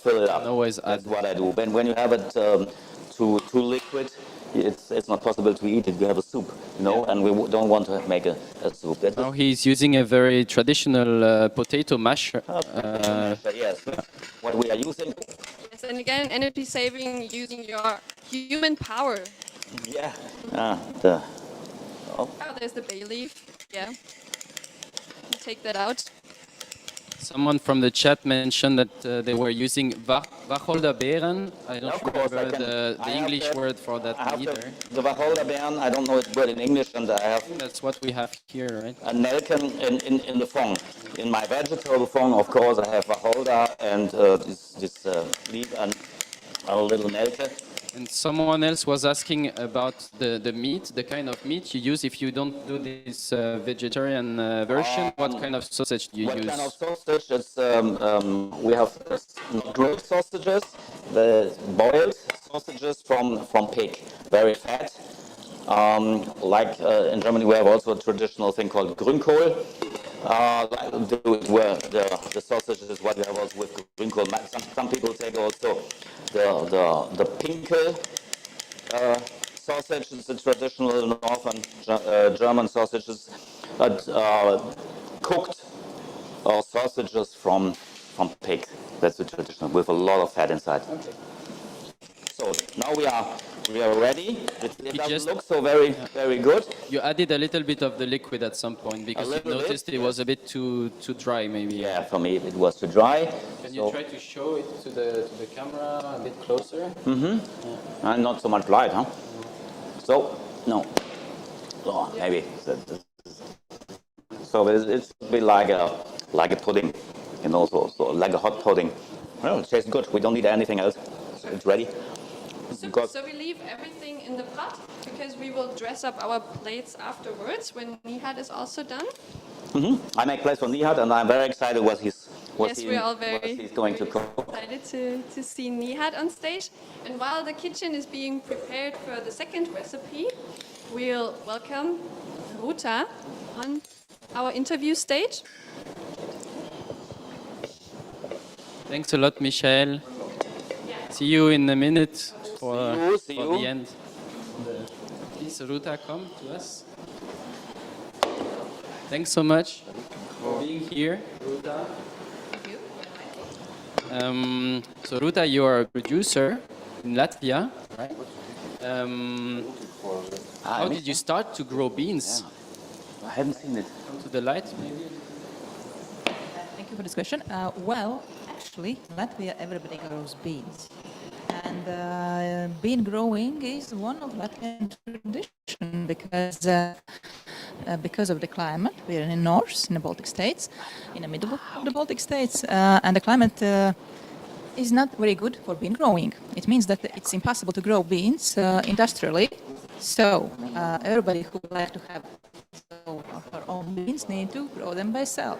fill it up. Always That's what I do. When you have it too liquid, it's not possible to eat it. You have a soup, you know, and we don't want to make a soup. Now he's using a very traditional potato masher. Yes, what we are using. Yes, and again, energy saving, using your human power. Yeah. Oh, there's the bay leaf. Yeah. Take that out. Someone from the chat mentioned that they were using Wacholderbeeren. I don't remember the English word for that either. The Wacholderbeeren, I don't know its word in English, and I have. That's what we have here, right? A nelken in the fond. In my vegetable fond, of course, I have Wacholder and this leaf and a little nelke. And someone else was asking about the meat, the kind of meat you use if you don't do this vegetarian version. What kind of sausage do you use? What kind of sausage? It's, we have grilled sausages, the boiled sausages from pig, very fat. Like in Germany, we have also a traditional thing called Grünkohl. Where the sausage is what we have also with Grünkohl. Some people take also the Pinkel sausage. It's the traditional northern German sausages, but cooked sausages from pig. That's the traditional with a lot of fat inside. Okay. So now we are ready. It doesn't look so very good. You added a little bit of the liquid at some point because you noticed it was a bit too dry, maybe. Yeah, for me it was too dry. Can you try to show it to the camera a bit closer? Mm-hmm. Yeah. And not so much light, huh? So no. Oh, maybe. So it's a bit like a pudding, so like a hot pudding. Well, it tastes good. We don't need anything else. It's ready. So we leave everything in the pot because we will dress up our plates afterwards when Nihad is also done. I make plates for Nihad, and I'm very excited what he's We're all what very, he's going to very cook. excited to see Nihad on stage. And while the kitchen is being prepared for the second recipe, we'll welcome Ruta on our interview stage. Thanks a lot, Michael. See you in a minute for See for you. the end. Please, Ruta, come to us. Thanks so much for being here, Ruta. So, Ruta, you are a producer in Latvia, right? How did you start to grow beans? I haven't seen it. Come to the light, maybe? Thank you for this question. Well, actually, in Latvia, everybody grows beans. And bean growing is one of Latvian tradition because of the climate. We are in the north, in the Baltic states, in the middle of the Baltic states, and the climate is not very good for bean growing. It means that it's impossible to grow beans industrially. So everybody who would like to have his own or her own beans need to grow them by self.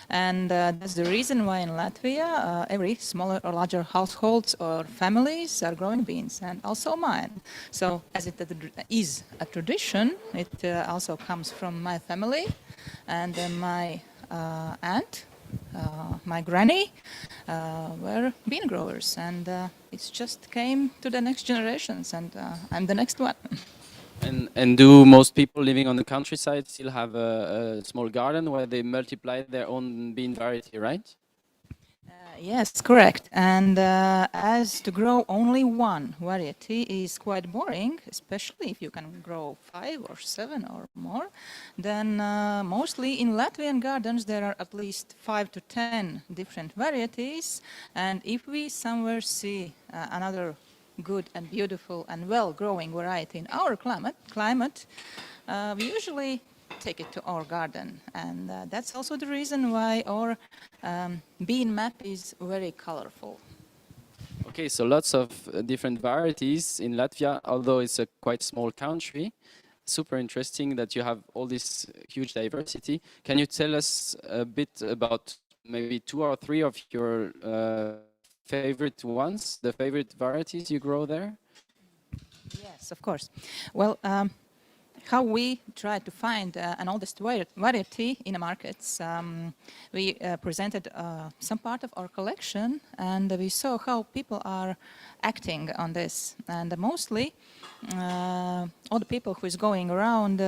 And that's the reason why in Latvia every smaller or larger households or families are growing beans, and also mine. So as it is a tradition, it also comes from my family, and my aunt, my granny were bean growers, and it just came to the next generations, and I'm the next one. And do most people living on the countryside still have a small garden where they multiply their own bean variety, right? Yes, correct. And as to grow only one variety is quite boring, especially if you can grow 5 or 7 or more. Then mostly in Latvian gardens there are at least 5 to 10 different varieties. And if we somewhere see another good and beautiful and well-growing variety in our climate, we usually take it to our garden, and that's also the reason why our bean map is very colorful. Okay, so lots of different varieties in Latvia, although it's a quite small country. Super interesting that you have all this huge diversity. Can you tell us a bit about maybe 2 or 3 of your favorite ones, the favorite varieties you grow there? Yes, of course. Well, how we try to find an oldest variety in the markets, we presented some part of our collection, and we saw how people are acting on this. And mostly, all the people who is going around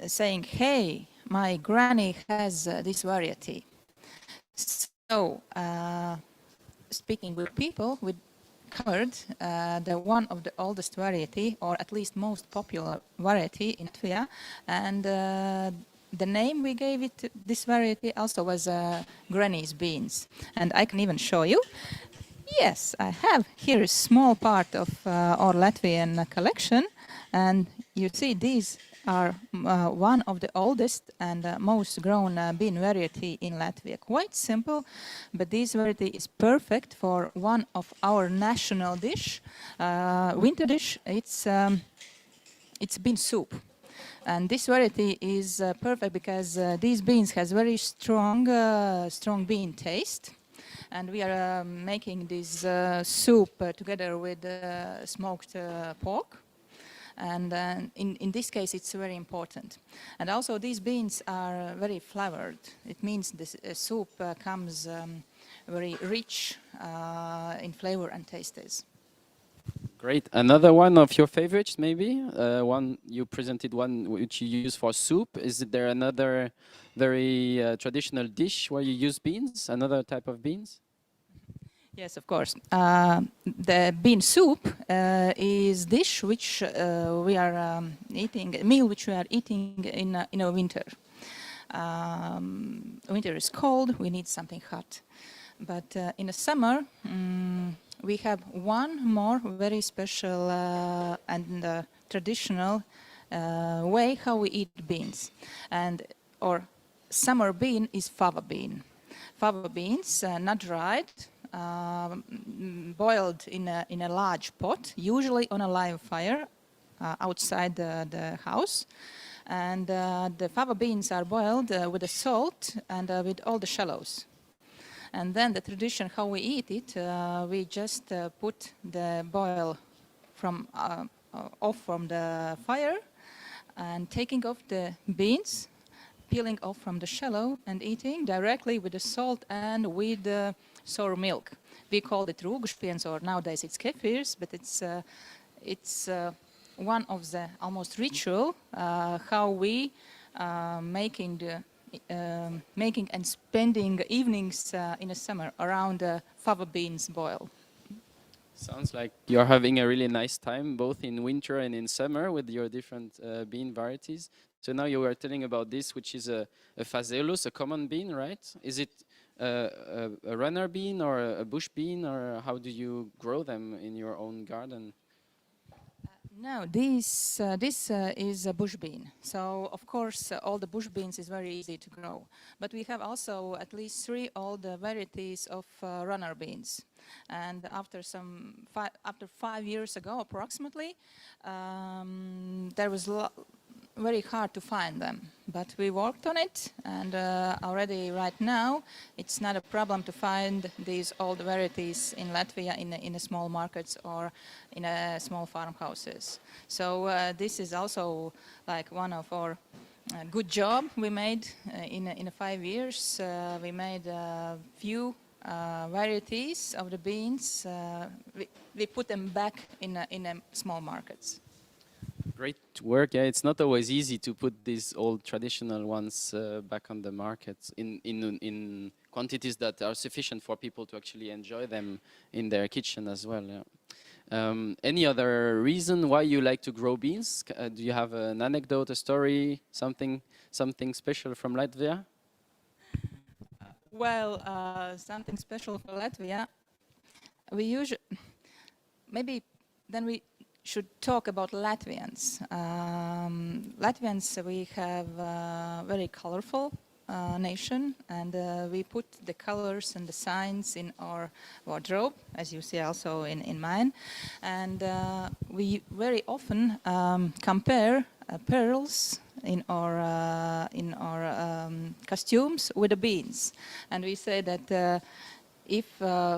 saying, "Hey, my granny has this variety." So, speaking with people, we covered the one of the oldest variety, or at least most popular variety in Latvia, and the name we gave it, this variety, also was Granny's beans. And I can even show you. Yes, I have here a small part of our Latvian collection, and you see these are one of the oldest and most grown bean variety in Latvia. Quite simple, but this variety is perfect for one of our national dish, winter dish. It's bean soup. And this variety is perfect because these beans has very strong bean taste. And we are making this soup together with smoked pork. And in this case, it's very important. And also, these beans are very flavored. It means this soup comes very rich in flavor and tastes. Great. Another one of your favorites, maybe? One you presented, one which you use for soup. Is there another very traditional dish where you use beans? Another type of beans? Yes, of course. The bean soup is dish which we are eating, a meal which we are eating in a winter. Winter is cold, we need something hot. But in the summer, we have one more very special and traditional way how we eat beans. And our summer bean is fava bean. Fava beans, not dried, boiled in a large pot, usually on a live fire outside the house. And the fava beans are boiled with the salt and with all the shallows. And then the tradition, how we eat it, we just put the boil from off from the fire and taking off the beans, peeling off from the shallow and eating directly with the salt and with the sour milk. We call it rūgšpiens, or nowadays it's kefirs, but it's one of the almost ritual how we making and spending evenings in the summer around fava beans boil. Sounds like you're having a really nice time, both in winter and in summer, with your different bean varieties. So now you were telling about this, which is a phaseolus, a common bean, right? Is it a runner bean or a bush bean, or how do you grow them in your own garden? No, this is a bush bean. So, of course, all the bush beans is very easy to grow. But we have also at least 3 old varieties of runner beans. And after 5 years ago, approximately, there was very hard to find them. But we worked on it, and already right now, it's not a problem to find these old varieties in Latvia in the small markets or in small farmhouses. So this is also like one of our good job we made in 5 years. We made a few varieties of the beans. We put them back in small markets. Great work. Yeah, it's not always easy to put these old traditional ones back on the market in quantities that are sufficient for people to actually enjoy them in their kitchen as well. Yeah. Any other reason why you like to grow beans? Do you have an anecdote, a story, something special from Latvia? Well, something special for Latvia. We usually, maybe then we should talk about Latvians. Latvians, we have a very colorful nation, and we put the colors and the signs in our wardrobe, as you see also in mine. And we very often compare pearls in our costumes with the beans. And we say that if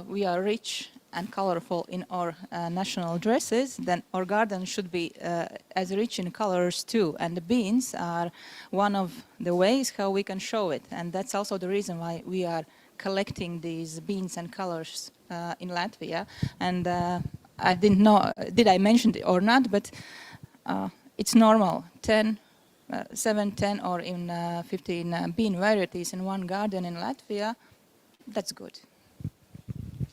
we are rich and colorful in our national dresses, then our garden should be as rich in colors too. And the beans are one of the ways how we can show it. And that's also the reason why we are collecting these beans and colors in Latvia. And I didn't know, did I mention it or not, but it's normal, 7, 10 or even 15 bean varieties in one garden in Latvia. That's good.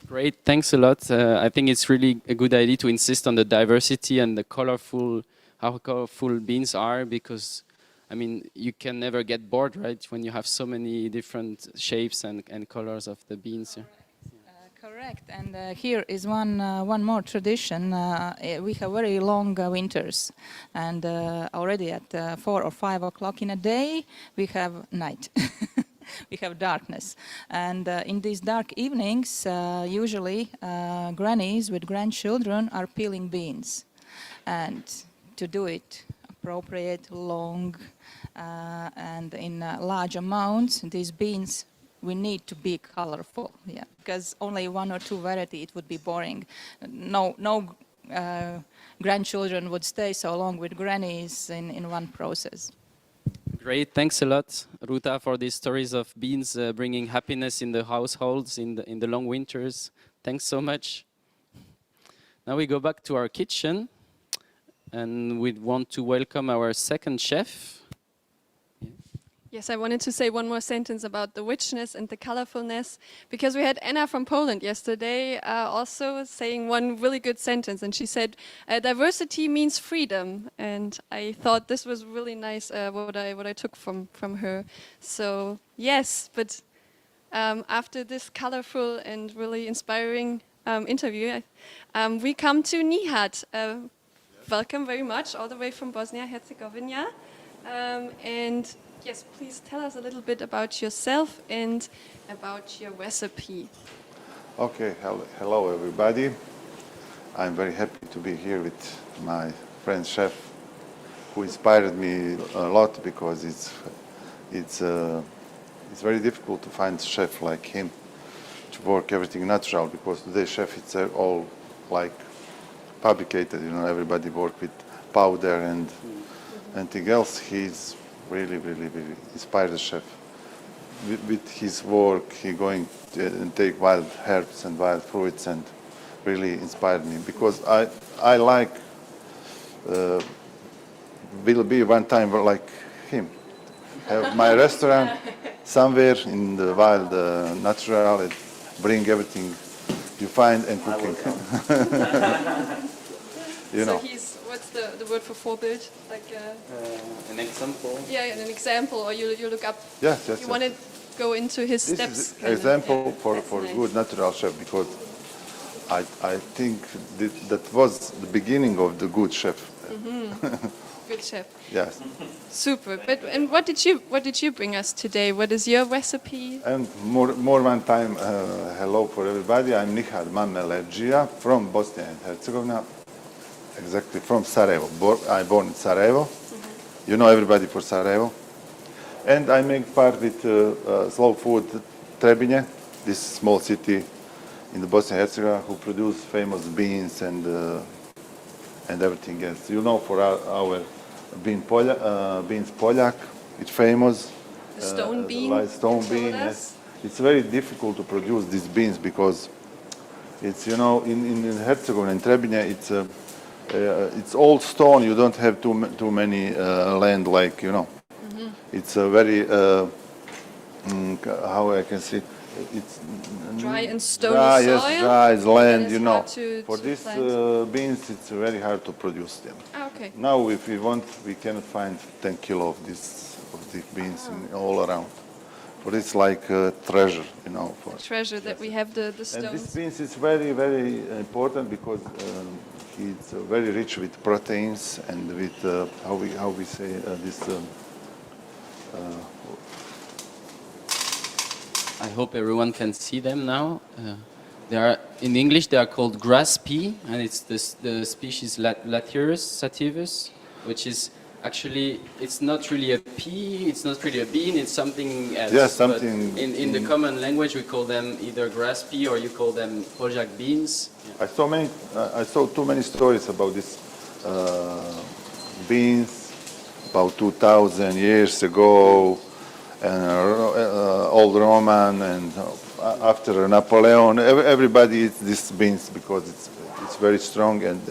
Great, thanks a lot. I think it's really a good idea to insist on the diversity and the how colorful beans are, because I mean, you can never get bored, right, when you have so many different shapes and colors of the beans. Yeah. Correct, and here is one more tradition. We have very long winters, and already at 4 or 5 o'clock in a day, we have night. We have darkness. And in these dark evenings, usually grannies with grandchildren are peeling beans. And to do it appropriate, long, and in large amounts, these beans, we need to be colorful, yeah, because only 1 or 2 variety, it would be boring. No grandchildren would stay so long with grannies in one process. Great, thanks a lot, Ruta, for these stories of beans bringing happiness in the households in the long winters. Thanks so much. Now we go back to our kitchen, and we want to welcome our second chef. Yes, I wanted to say one more sentence about the richness and the colorfulness, because we had Anna from Poland yesterday also saying one really good sentence, and she said, diversity means freedom, and I thought this was really nice what I took from her. So yes, but after this colorful and really inspiring interview, we come to Nihad. Welcome very much, all the way from Bosnia-Herzegovina, and yes, please tell us a little bit about yourself and about your recipe. Okay, hello everybody. I'm very happy to be here with my friend chef, who inspired me a lot because it's very difficult to find a chef like him to work everything natural, because today chef it's all like fabricated. You know, everybody work with powder and anything else. He's really inspired chef. With his work, he going and take wild herbs and wild fruits, and really inspired me, because I like will be one time like him, have my restaurant somewhere in the wild natural, and bring everything you find and cooking. You know. So he's, what's the word for Vorbild? Like An example. yeah, an example, or you look up. Yes. You want to go into his This steps. is kind of, example yeah. for That's nice. good natural chef, because I think that was the beginning of the good chef. Good chef. Yes. Super. And what did you bring us today? What is your recipe? And more one time, hello for everybody. I'm Nihad Mameledzija from Bosnia and Herzegovina, exactly from Sarajevo. I born in Sarajevo. You know everybody for Sarajevo. And I make part with slow food Trebinje, this small city in the Bosnia and Herzegovina, who produce famous beans and everything else. You know, for our beans Poljak, it's famous. The stone bean. Like stone you told bean, us. yes. It's very difficult to produce these beans, because it's, you know, in Herzegovina, in Trebinje, it's old stone. You don't have too many land, like, you know. It's a very, how I can say, it's Dry and stony dry, soil. yes, dry and land, it's you know. hard to For these plant. beans, it's very hard to produce them. Ah, okay. Now, if we want, we can find 10 kilo of these beans all around. For it's like a treasure, you know. For Treasure that we have the and this stones. beans is very important, because it's very rich with proteins and with how we say this. I hope everyone can see them now. They are, in English, they are called grass pea, and it's the species Lathyrus sativus, which is actually, it's not really a pea, it's not really a bean, it's something else. Yes, But something. in the common language, we call them either grass pea, or you call them Poljak beans. I saw too many stories about this beans about 2,000 years ago, and old Roman, and after Napoleon, everybody eats these beans, because it's very strong, and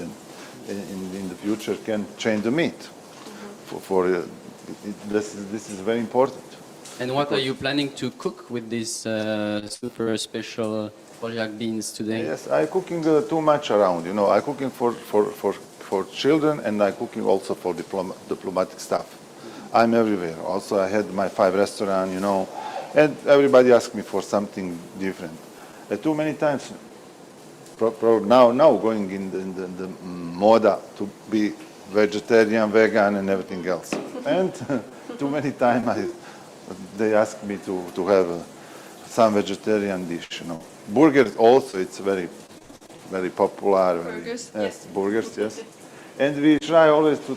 in the future can change the meat. This is very important. And what are you planning to cook with these super special Poljak beans today? Yes, I cooking too much around. You know, I cooking for children, and I cooking also for diplomatic staff. I'm everywhere. Also, I had my 5 restaurant, you know, and everybody asked me for something different. Too many times. Now going in the moda to be vegetarian, vegan, and everything else. And too many times they ask me to have some vegetarian dish, you know. Burgers also, it's very popular. Burgers, Yes, burgers, yes. And we try always to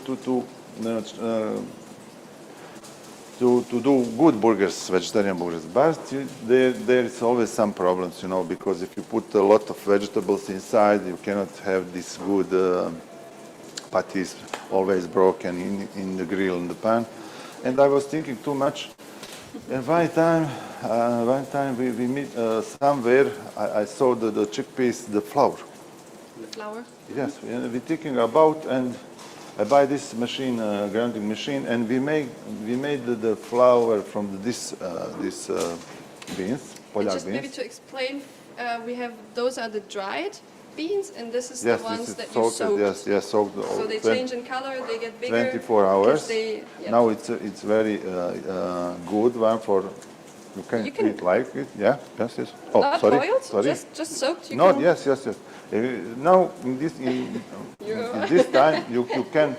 do good burgers, vegetarian burgers. But there is always some problems, you know, because if you put a lot of vegetables inside, you cannot have this good patties always broken in the grill, in the pan. And I was thinking too much. And one time we meet somewhere, I saw the chickpeas, the flour. The flour. Yes, we're thinking about, and I buy this machine, grinding machine, and we made the flour from this beans, And Poljak just maybe beans. to explain, those are the dried beans, and this is Yes, the ones this is that you soaked. Yes, soaked. So they change in color, they get bigger. 24 hours. They, yeah. Now it's very good one for, you can eat like it. Yeah, yes. Oh, Not sorry. boiled, Sorry. just soaked. You No, can, yes. Now in this time you can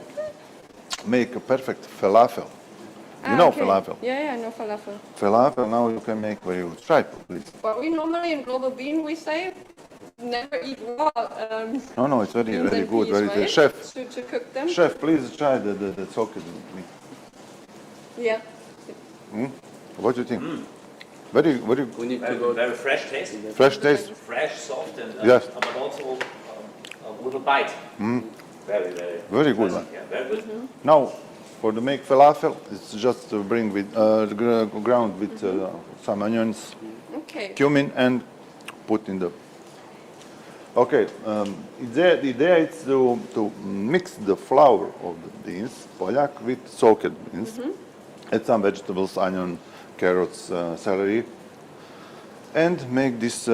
make a perfect falafel. You know okay. falafel. Yeah, I know falafel. Falafel, now you can make very good. Try, please. But we normally in Global Bean, we say never eat raw No, it's very, beans very and good. peas, Very right? chef. To cook them. Chef, please try the socket meat. Yeah. What do you think? Very, very We need to Very, go. very fresh taste. fresh taste. Fresh, soft, and Yes. but also a little bite. Very, very. Very good pleasant. one. Yeah, very good. Now, for the make falafel, it's just to bring with ground with some onions, Okay. cumin, and put in the. Okay, the idea is to mix the flour of the beans, Poljak, with soaked beans. Add some vegetables, onion, carrots, celery, and make this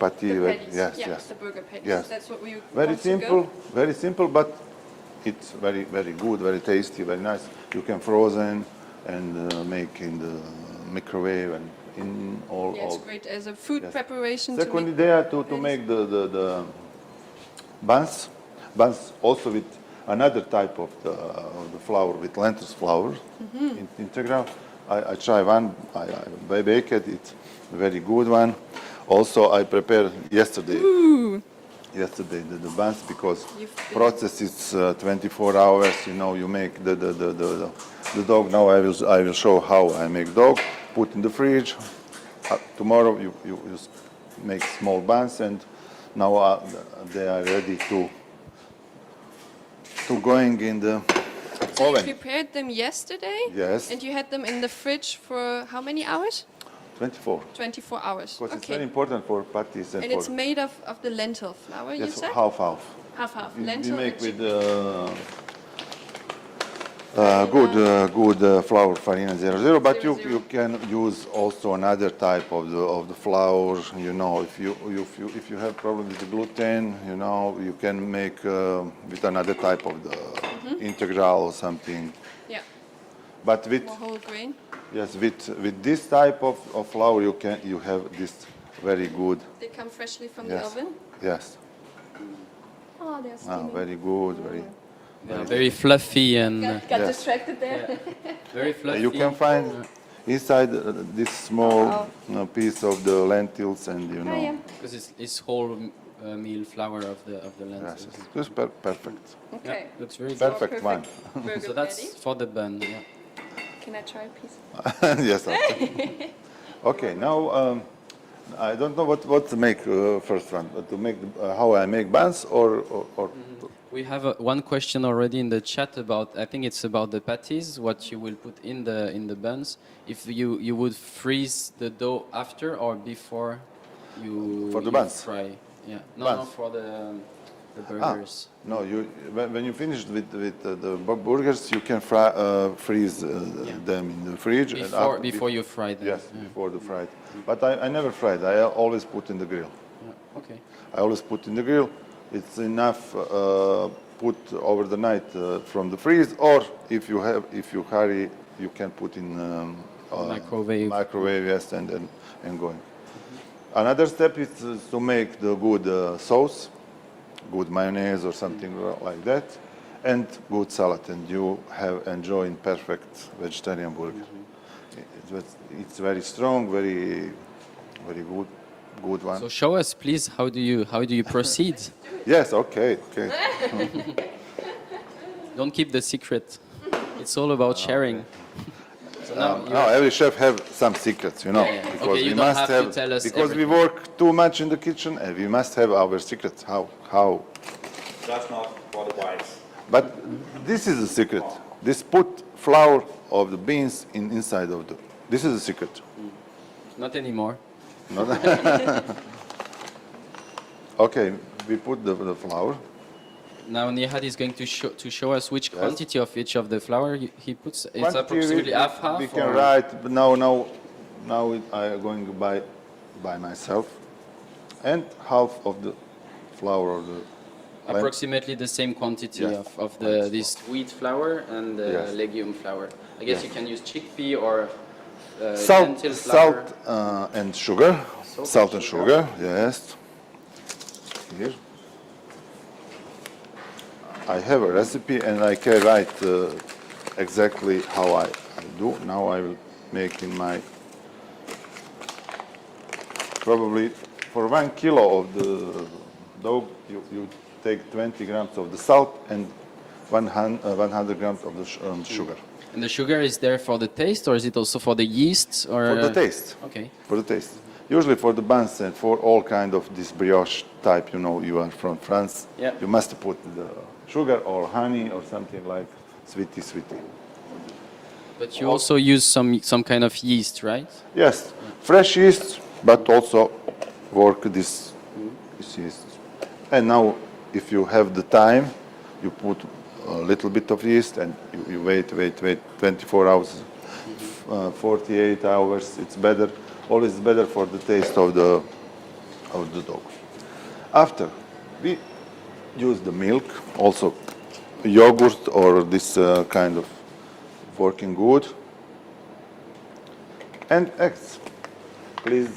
patty. The patties. Yes, yeah, yes. the burger patties. Yes. That's what we Very want to simple, go. very simple, but it's very, very good, very tasty, very nice. You can frozen and make in the microwave and in all. Yeah, it's great as a food Yes. preparation. to Second make idea to patties. make the buns also with another type of the flour, with lentils flour, integral. I try one, I bake it, it's a very good one. Also, I prepared yesterday the buns because You've been- process is 24 hours. You know, you make the dog. Now I will show how I make dog. Put in the fridge. Tomorrow you make small buns, and now they are ready to going in the So you oven. prepared them yesterday? Yes. And you had them in the fridge for how many hours? 24. 24 hours. Because it's okay. very important for patties and And for it's made of the lentil flour, you yes, said? half. Half. We Lentil make and with good flour farina 00, but you 00. can use also another type of the flour. You know, if you have problem with the gluten, you know, you can make with another type of the integral or something. Yeah, But with more whole grain. yes, with this type of flour, you have this very good. They come freshly from the Yes. oven. Yes. Oh, they're steaming. Very good. Very. Yeah, very fluffy and Got Yes. distracted there. very fluffy. You can find inside this small piece of the lentils, and you know. yeah. Because it's whole meal flour of the Yes, lentils. it's perfect. Okay. Yeah, looks very good. Perfect one. Burger So that's patty. for the bun. Yeah. Can I try a piece? Yes. Okay. Now I don't know what to make first one. To make how I make buns or. We have one question already in the chat about. I think it's about the patties. What you will put in the buns? If you would freeze the dough after or before you For the you buns? fry. Yeah. No, Buns. for the burgers. No, when you finish with the burgers, you can freeze them in the fridge. and Before you fry them. Yes, Yeah. before the fried. But I never fried. I always put in the grill. Yeah. Okay. I always put in the grill. It's enough put over the night from the freeze, or if you hurry, you can put in Microwave. Microwave, yes, and going. Another step is to make the good sauce, good mayonnaise or something like that, and good salad, and you have enjoying perfect vegetarian burger. It's very strong, very good one. So show us, please. How do you proceed? Yes, okay. Don't keep the secret. It's all about sharing. So now you No, every chef have some secrets, you know, Yeah, yeah. because Okay, you we don't must have to tell us because we everything. work too much in the kitchen, and we must have our secrets. How? Just not for the wives. But this is a secret. This put flour of the beans inside of the. This is a secret. not anymore. Okay, we put the flour. Now Nihad is going to show us which quantity of each of the flour he puts. It's Quantity approximately half. We can or- write. But now I am going by myself, and half of the flour of the. Approximately the same quantity Yes. of this wheat flour and the Yes. legume flour. I guess you can use chickpea or Salt, lentil flour. and sugar. Salt and sugar, yes. Here. I have a recipe and I can write exactly how I do. Now I will make in my, probably for 1 kilo of the dough, you take 20 grams of the salt and 100 grams of the sugar. And the sugar is there for the taste, or is it also for the yeast? Or For the taste. Okay. For the taste. Usually for the buns and for all kind of this brioche type, you are from France, Yeah. you must put the sugar or honey or something like sweetie. But you also use some kind of yeast, right? Yes, fresh yeast, but also work this yeast. And now, if you have the time, you put a little bit of yeast and you wait 24 hours, 48 hours. It's better, always better for the taste of the dough. After we use the milk, also yogurt or this kind of working good, and eggs. Please.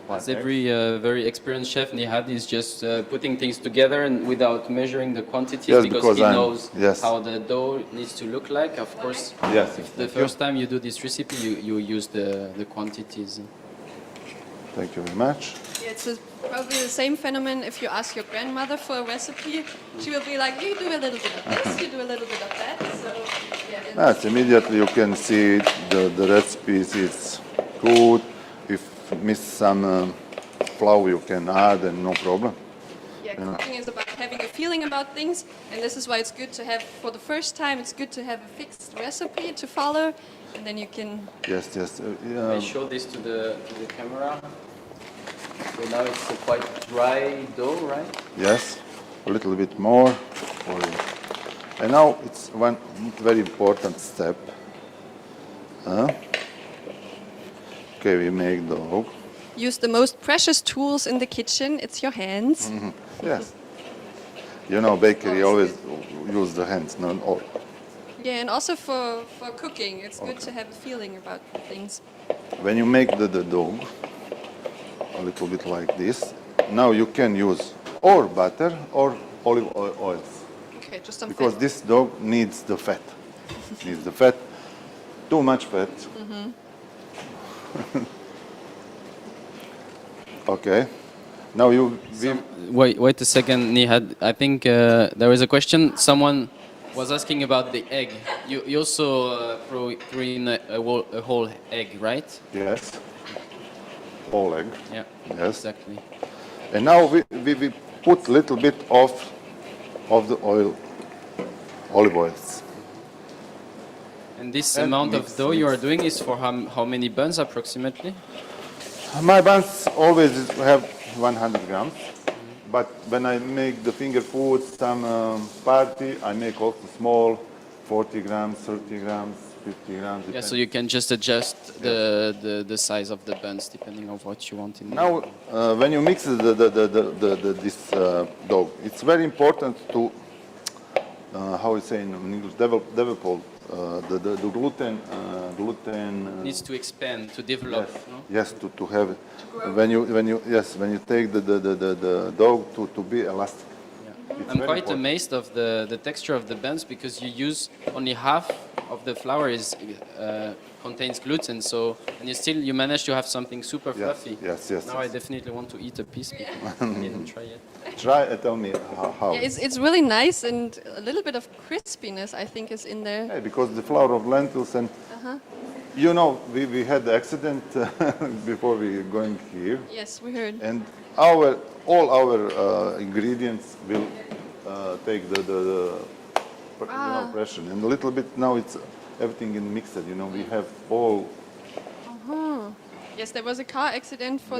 As every very experienced chef, Nihad is just putting things together and without measuring the quantities, Yes, because he knows yes. how the dough needs to look like. Of course, Yes. if the first time you do this recipe, you use the quantities. Thank you very much. Yeah, it's probably the same phenomenon if you ask your grandmother for a recipe. She will be like, you do a little bit of this, you do a little bit of that. So, yeah. Yes, immediately you can see the recipes is good. If miss some flour, you can add and no problem. Yeah, cooking is about having a feeling about things, and this is why it's good to have, for the first time, it's good to have a fixed recipe to follow, and then you can... Yes. I show this to the camera. So now it's a quite dry dough, right? Yes, a little bit more. And now it's one very important step. Okay, we make the dough. Use the most precious tools in the kitchen, it's your hands. Yes. Bakery always use the hands, not all. Yeah, and also for cooking, it's good to have a feeling about things. When you make the dough, a little bit like this, now you can use or butter or olive oils. Okay, just some Because fat. this dough needs the fat. Needs the fat. Too much fat. Okay. Now Wait a second, Nihad. I think there is a question. Someone was asking about the egg. You also throw in a whole egg, right? Yes. Whole egg. Yeah. Yes. Exactly. And now we put a little bit of the olive oils. And this And amount mix, of dough you are doing is for how many buns approximately? My buns always have 100 grams. But when I make the finger food, some party, I make also small, 40 grams, 30 grams, 50 grams. Yeah, so you can just adjust the size of the buns depending on what you want in Now, when you mix this dough, it's very important to, how you say in English, develop the gluten. needs to expand, to develop. Yes, No? yes, to have it. When you take the dough to be elastic. It's I'm very quite important. amazed of the texture of the buns, because you use only half of the flour contains gluten, so you manage to have something super fluffy. Yes. Now I definitely want to eat a piece because I didn't try yet. Try and tell me how. Yeah, it's really nice, and a little bit of crispiness, I think, is in there. Yeah, because the flour of lentils and we had the accident before we going here, Yes, we heard. and all our ingredients will take the pressure, and a little bit now it's everything in mixed. We have all. Yes, there was a car accident for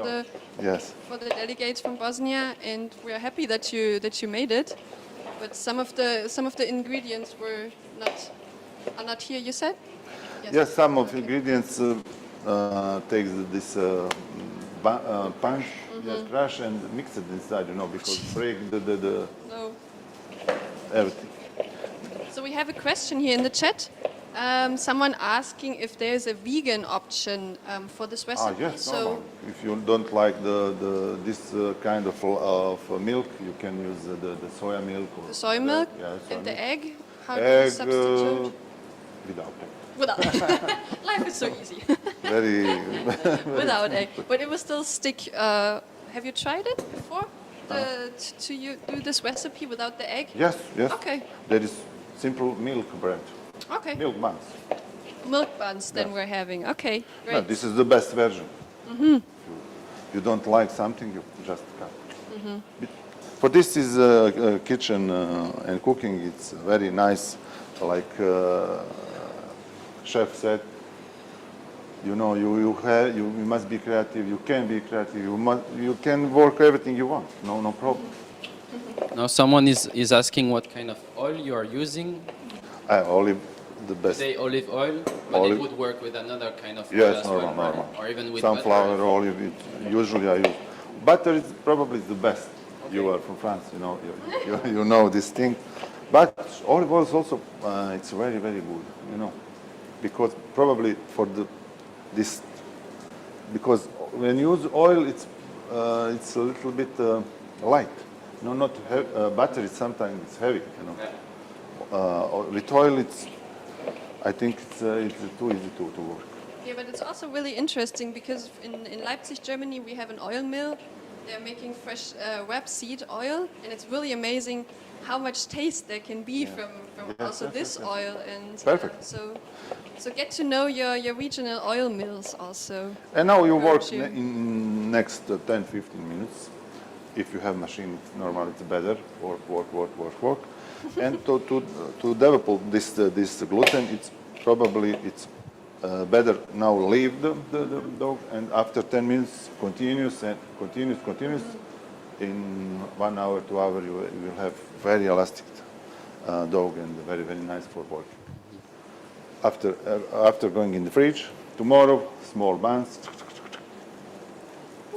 Yes. the delegates from Bosnia, and we are happy that you made it. But some of the ingredients are not here. You said? Yes, some of ingredients takes this punch, crush and mix it inside. Because break the No. everything. So we have a question here in the chat. Someone asking if there's a vegan option for this recipe. Yes, so normal. If you don't like this kind of milk, you can use the soya milk. Or the soy milk soy and the milk. egg. How do you Egg substitute? without egg. Without. Life is so easy. Very. Without egg. But it will still stick. Have you tried it before? Do this recipe without the egg? Yes, yes. Okay. There is simple milk bread, Okay. milk buns. Milk buns then we're having. Okay, great. No, this is the best version. You don't like something, you just cut. For this is kitchen and cooking. It's very nice, like chef said. You know, you must be creative. You can be creative. You can work everything you want. No problem. Now someone is asking what kind of oil you are using. Olive, the best. Say olive oil, but Olive. it would work with another kind of oil Yes, as well, normal, right? normal. Or even with Sunflower butter. olive. Usually I use butter. Is probably the best. You are from France, you know. You know this thing, but olive oil is also it's very very good. You know, because probably for this because when you use oil, it's a little bit light. No, not heavy. Butter is sometimes it's heavy. You know, with oil I think it's too easy to work. Yeah, but it's also really interesting because in Leipzig, Germany, we have an oil mill. They're making fresh rapeseed oil, and it's really amazing how much taste there can be from also this oil. And Perfect. so get to know your regional oil mills also. And now you work Encourage you. in next 10-15 minutes. If you have machine, it's normal, it's better. Work. And to develop this gluten, it's probably better now leave the dough, and after 10 minutes continuous. In 1 hour, 2 hours, you will have very elastic dough and very very nice for working. After going in the fridge, tomorrow small buns.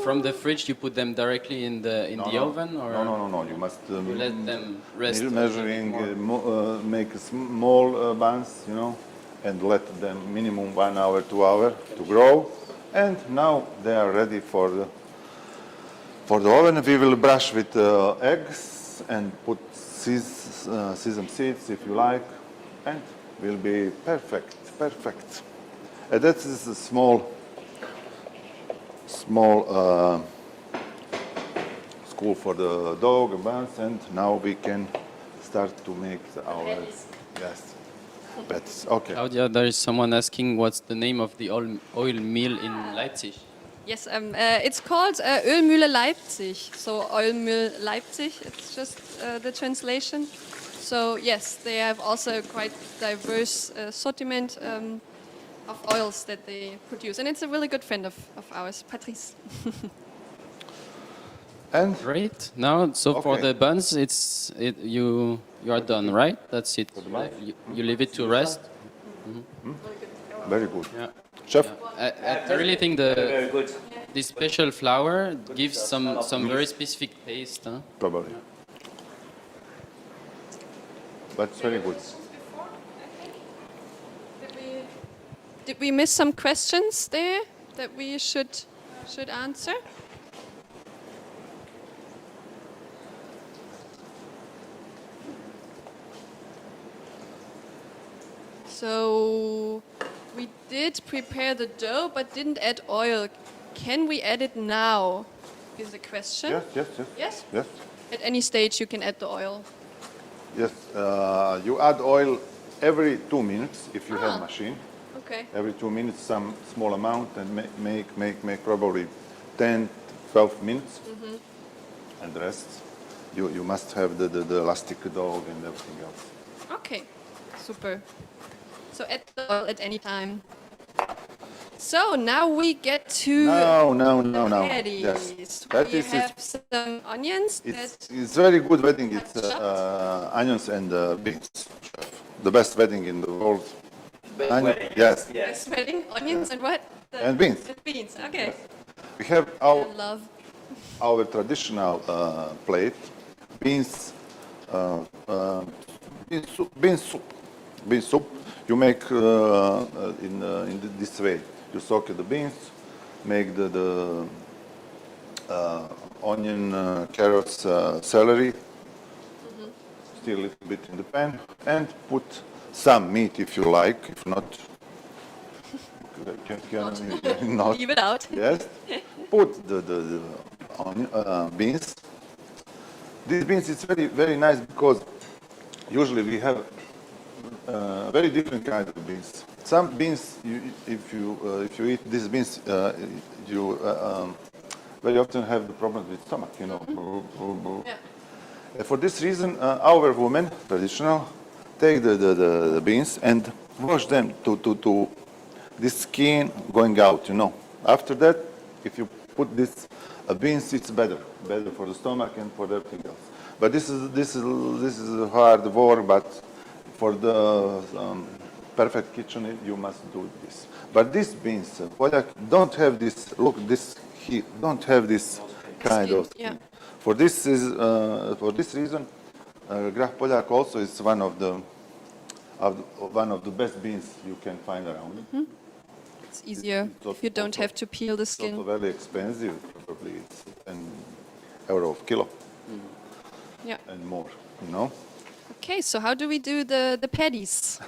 From the fridge, you put them directly in the oven, or No. You must you let them rest. a little bit measuring, more? make small buns, you know, and let them minimum 1 hour, 2 hours to grow. And now they are ready for the oven. We will brush with eggs and put sesame seeds if you like, and will be perfect. And that is a small school for the dog and buns, and now we can start to make our patties. Okay. Claudia, there is someone asking what's the name of the oil mill in Leipzig. Yes, it's called Ölmühle Leipzig. So Ölmüll Leipzig, it's just the translation. So yes, they have also quite diverse assortment of oils that they produce. And it's a really good friend of ours, Patrice. And Great. Now, so for Okay. the buns, you are done, right? That's it. You leave it to rest. very good. Yeah. Chef, I really think Very good. this special flour gives some very specific taste. Huh? probably. But it's very good. Did we miss some questions there that we should answer? So we did prepare the dough but didn't add oil. Can we add it now? Is the question. Yes. Yes? At any stage you can add the oil. Yes. You add oil every 2 minutes if you have machine. Okay. Every 2 minutes, some small amount, and make probably 10, 12 minutes, and the rest. You must have the elastic dough and everything else. Okay, super. So add the oil at any time. So now we get to No. patties. Yes. We Patties have some onions. It's very good wedding. It's onions and beans. The best wedding in the world. Wedding. Yes. Yes. Spreading onions and what? And beans. And beans. Okay. We have I love. our traditional plate, beans, bean soup. You make in this way. You soak the beans, make the onion, carrots, celery, still a little bit in the pan, and put some meat if you like. If not, not. Leave it out. Yes. Put the beans. These beans is very nice because usually we have very different kinds of beans. Some beans, if you eat these beans, you very often have the problem with stomach. Yeah. For this reason, our women, traditional, take the beans and wash them to this skin going out. After that, if you put this beans, it's better for the stomach and for everything else. But this is hard work. But for the perfect kitchen, you must do this. But these beans, Poljak, don't have this. Look, this he don't have this kind of skin. Yeah. For this reason, Grah Poljak also is one of the best beans you can find around. Mm-hmm. It's easier if you don't have to peel the skin. It's also very expensive. Probably it's €10 a kilo. Yeah. And more. Okay, so how do we do the patties?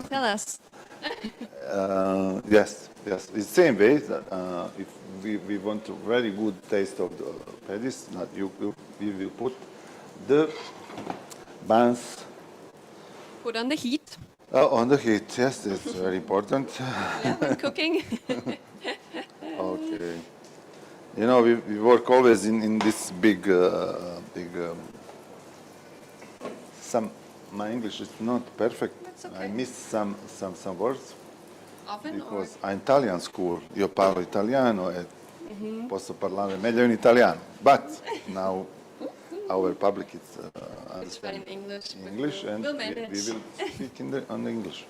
Tell us. Yes. It's the same way. If we want a very good taste of the patties, we will put the buns Put on the heat. on the heat. Yes, that's very important. Yeah, when cooking. Okay. We work always in this big. My English is not perfect. That's okay. I miss some words. Often Because I'm Italian school, io parlo italiano e posso parlare meglio in italiano. But now our public is it's fine in English. English, and we'll we manage. will speak on the English.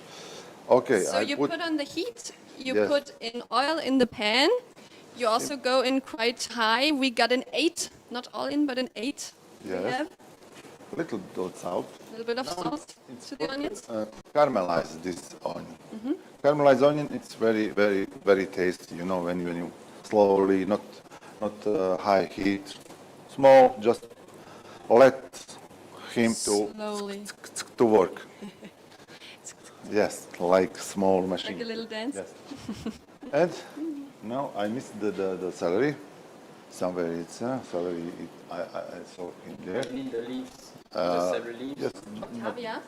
Okay. So you put on the heat. You Yes. put in oil in the pan. You also go in quite high. We got an 8, not all in, but an 8. We Yes. have Little bit salt. a little bit of salt to the onions. Caramelize this onion. Caramelized onion, it's very tasty. When you slowly, not high heat, small, just let him Slowly. to work. Yes, like small machine. Like a little dance. Yes. And now I missed the celery. Somewhere it's celery. I saw in there. You need the leaves, the celery leaves. Yes. Ottavia,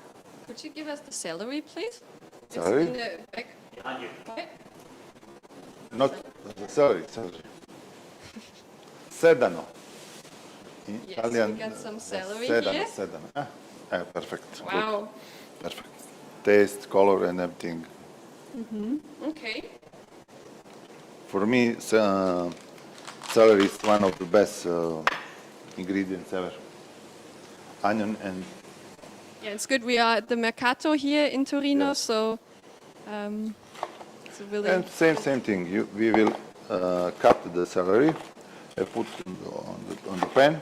could you give us the celery, please? Celery? It's in the back. Behind you. Okay. Not the celery. Sedano. In Yes, Italian. we got some celery sedano, here. Sedano. Perfect. Good. Wow. Perfect. Taste, color, and everything. Okay. For me, celery is one of the best ingredients ever. Onion and Yeah, it's good. We are at the Mercato here in Torino, Yes. so it's a really and same thing. We will cut the celery and put on the pan.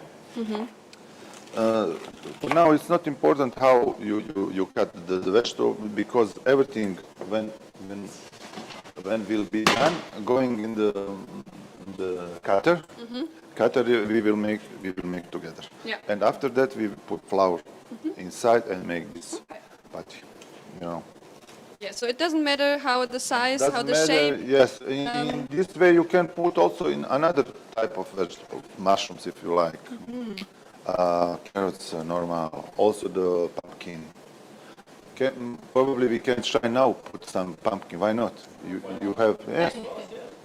For now, it's not important how you cut the vegetable because everything when will be done going in the cutter. Cutter we will make together. Yeah. And after that we put flour inside and make this patty. yeah. So it doesn't matter how the size, how Doesn't the matter. shape. Yes, in this way you can put also in another type of vegetable, mushrooms if you like. Carrots, normal. Also the pumpkin. Probably we can try now. Put some pumpkin. Why not? You have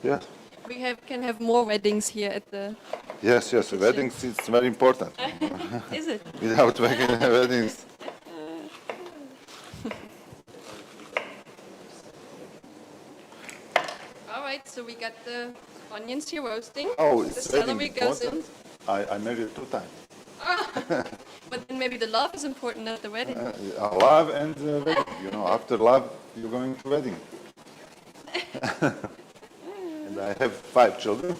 yes. We can have more weddings here at the. Yes. Weddings is very important. Is it? Without weddings. All right. So we got the onions here roasting. Oh, the it's celery very goes in. important. I married 2 times. But then maybe the love is important at the wedding. Love and wedding. After love, you're going to wedding. And I have 5 children.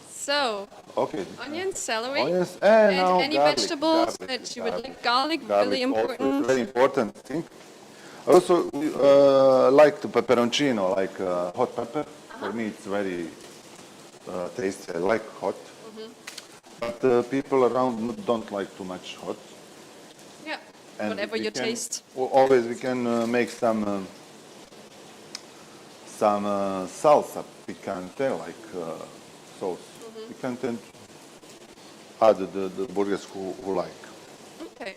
So Okay. onions, celery, Onions and now any garlic, vegetables garlic, that you would garlic. like. Garlic, Garlic really also important. very important thing. Also, like the pepperoncino, like hot pepper. For me, it's very tasty. I like hot. But people around don't like too much hot. Yeah. And whatever we your can- taste. Always we can make some salsa picante, like sauce. We can then add the burgers who like. Okay.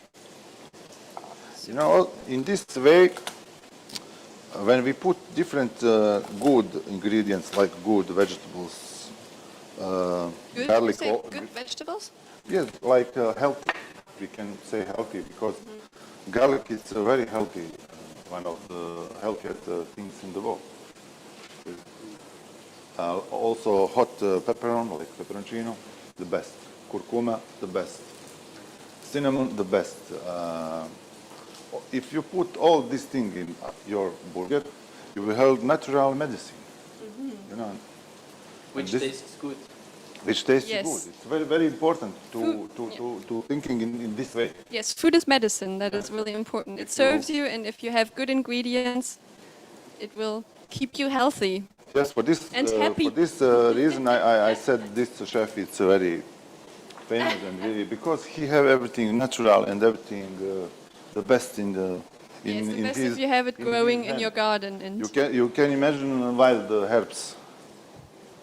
You know, in this way, when we put different good ingredients like good vegetables, Good, garlic, you say good vegetables? yes, like healthy. We can say healthy because garlic is very healthy, one of the healthiest things in the world. Also hot pepperoni, like pepperoncino, the best. Curcuma, the best. Cinnamon, the best. If you put all these things in your burger, you will have natural medicine. You know, Which this- tastes good. which tastes Yes. good. It's very, very important Food, to thinking in this way. Yes, food is medicine. That is really important. It serves you, and if you have good ingredients, it will keep you healthy. Yes, for this And happy. for this reason, I said this chef is very famous and really because he have everything natural and everything the best in the Yes, the best his, if you have it in growing his in your hand. garden. And You can imagine wild herbs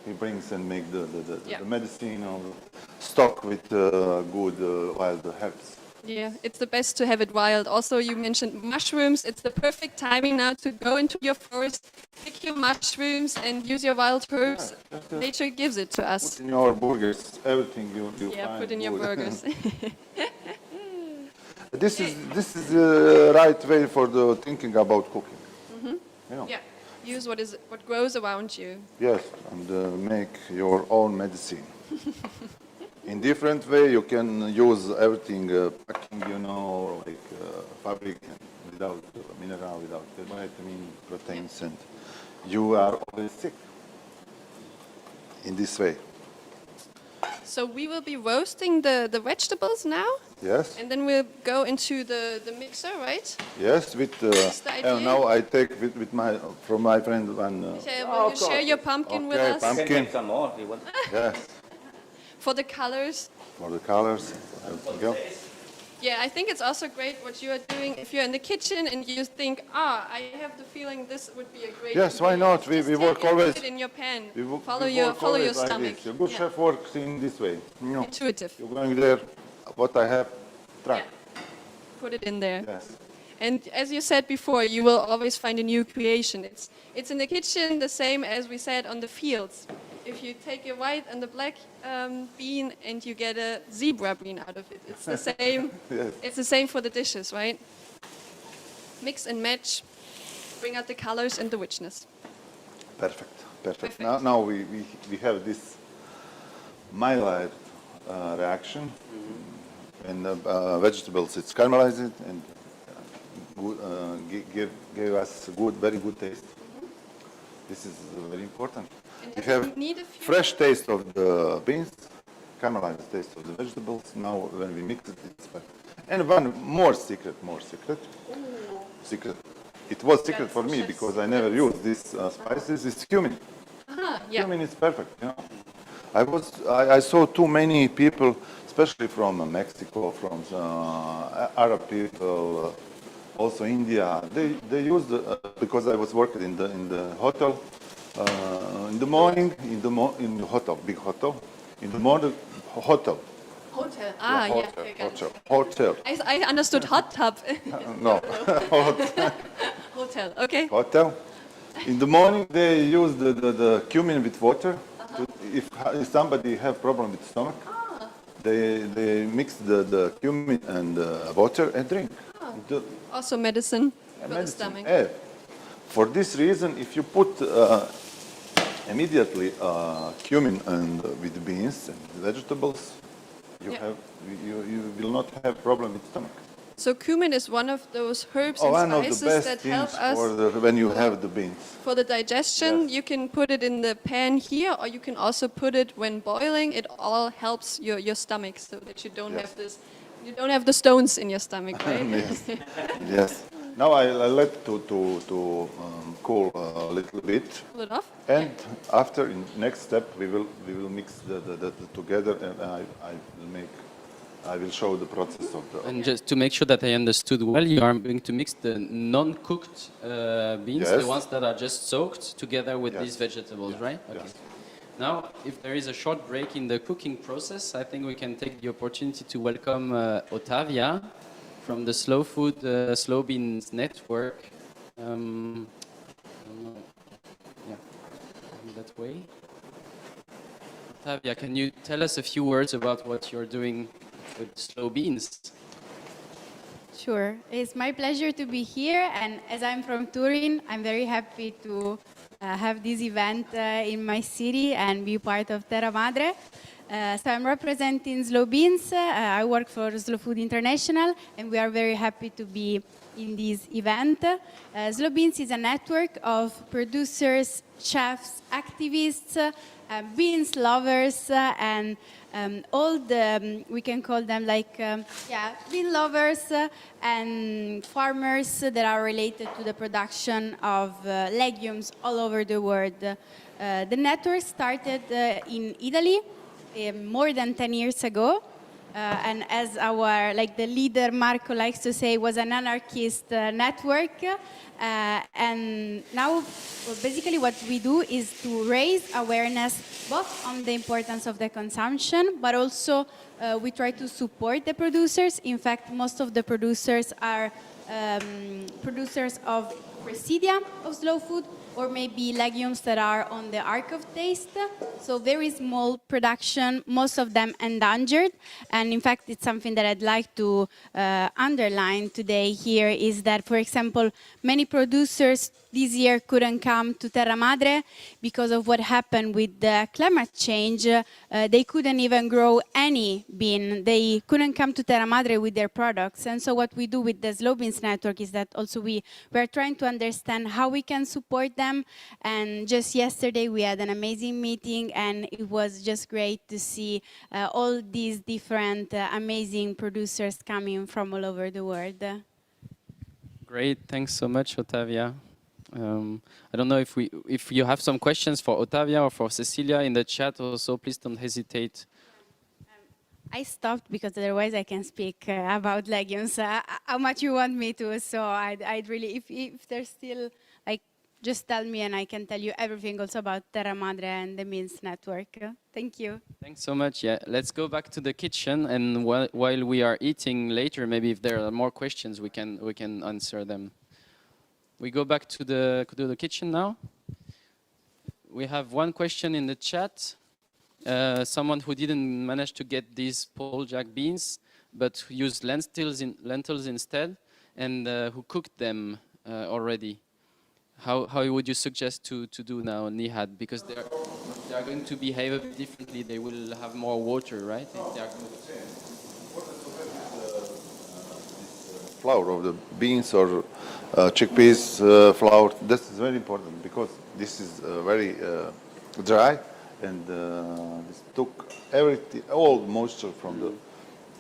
he brings and make Yeah. the medicine or stock with good wild herbs. yeah, it's the best to have it wild. Also, you mentioned mushrooms. It's the perfect timing now to go into your forest, pick your mushrooms, and use your wild herbs. Nature gives it to us. Put in your burgers everything you Yeah, find put in your good. burgers. This is the right way for the thinking about cooking. You know? Yeah, use what grows around you. Yes, and make your own medicine. In different way, you can use everything, packing, you know, like fabric, without mineral, without vitamin, proteins, and you are always sick. In this way, So we will be roasting the vegetables now, yes, and then we'll go into the mixer, right? yes. With the idea. now I take with my from my friend one. Michael, will you share your pumpkin with Okay, us pumpkin. You can take some more if you want. Yes, for the colors? for the colors. There we go. Yeah, I think it's also great what you are doing. If you're in the kitchen and you think, I have the feeling this would be a great. Yes, why not? ingredient," We just work take it, always- Put it in your pan. We Follow we your work follow your always like stomach. this. A good Yeah. chef works in this way. You know, Intuitive. you're going there. What I have, try. Yeah. Put it in there. Yes. And as you said before, you will always find a new creation. It's in the kitchen the same as we said on the fields. If you take a white and a black bean and you get a zebra bean out of it, it's the same. Yes. It's the same for the dishes, right? Mix and match, bring out the colors and the richness. Perfect. Perfect. Now we have this Maillard reaction, and vegetables it's caramelized and give us very good taste. This is very important. And We does have it need a few- fresh taste of the beans, caramelized taste of the vegetables. Now when we mix it, it's perfect. And one more secret. Secret. It was secret That's for me chef's because I never used these spices. It's cumin. Yeah. Cumin is perfect. You know, I saw too many people, especially from Mexico, from Arab people, also India. They used because I was working in the hotel. In the morning, in the hotel, big hotel. In the morning, hotel. Hotel. Okay, got it. Hotel. I understood hot tub. No, Hotel. Okay. hotel. In the morning, they use the cumin with water. If somebody have problem with stomach, they mix the cumin and water and drink. The Also medicine for the medicine. stomach. For this reason, if you put immediately cumin and with beans and vegetables, you will not have problem with stomach. So cumin is one of those herbs One and of the spices best that help things us for when you have the beans. for the digestion. Yes. You can put it in the pan here, or you can also put it when boiling. It all helps your stomach, so that you don't Yes. have this. You don't have the stones in your stomach, right? Yes. Yes. Now I let to cool a little bit, Pull it off. and after in next step we will mix the together, and I will make I will show the process of the. And just to make sure that I understood well, you are going to mix the non-cooked beans, the Yes. ones that are just soaked, together with Yes. these vegetables, right? Okay. Yes. Now, if there is a short break in the cooking process, I think we can take the opportunity to welcome Ottavia from the Slow Food, Slow Beans Network. I don't know. Yeah, that way. Ottavia, can you tell us a few words about what you're doing with Slow Beans? Sure. It's my pleasure to be here. And as I'm from Turin, I'm very happy to have this event in my city and be part of Terra Madre. So I'm representing Slow Beans. I work for Slow Food International, and we are very happy to be in this event. Slow Beans is a network of producers, chefs, activists, beans lovers, and all the, we can call them like, bean lovers and farmers that are related to the production of legumes all over the world. The network started in Italy more than 10 years ago. And as our, like the leader Marco likes to say, was an anarchist network. And now, basically what we do is to raise awareness both on the importance of the consumption, but also we try to support the producers. In fact, most of the producers are producers of Presidia of slow food, or maybe legumes that are on the arc of taste. So very small production, most of them endangered. And in fact, it's something that I'd like to underline today here is that, for example, many producers this year couldn't come to Terra Madre because of what happened with the climate change. They couldn't even grow any bean. They couldn't come to Terra Madre with their products. And so what we do with the Slow Beans Network is that also we are trying to understand how we can support them. And just yesterday we had an amazing meeting, and it was just great to see all these different amazing producers coming from all over the world. Great, thanks so much, Ottavia. I don't know if you have some questions for Ottavia or for Cecilia in the chat also, please don't hesitate. I stopped because otherwise I can speak about legumes how much you want me to. So I'd really, if there's still, like, just tell me and I can tell you everything also about Terra Madre and the Beans Network. Thank you. Thanks so much. Yeah, let's go back to the kitchen, and while we are eating later, maybe if there are more questions, we can answer them. We go back to the kitchen now. We have one question in the chat. Someone who didn't manage to get these Poljak beans, but who used lentils instead, and who cooked them already. How would you suggest to do now, Nihad? Because they are going to behave a bit differently. They will have more water, right? If they are cooked. Flour of the beans or chickpeas flour. This is very important because this is very dry, and this took everything, all moisture from the.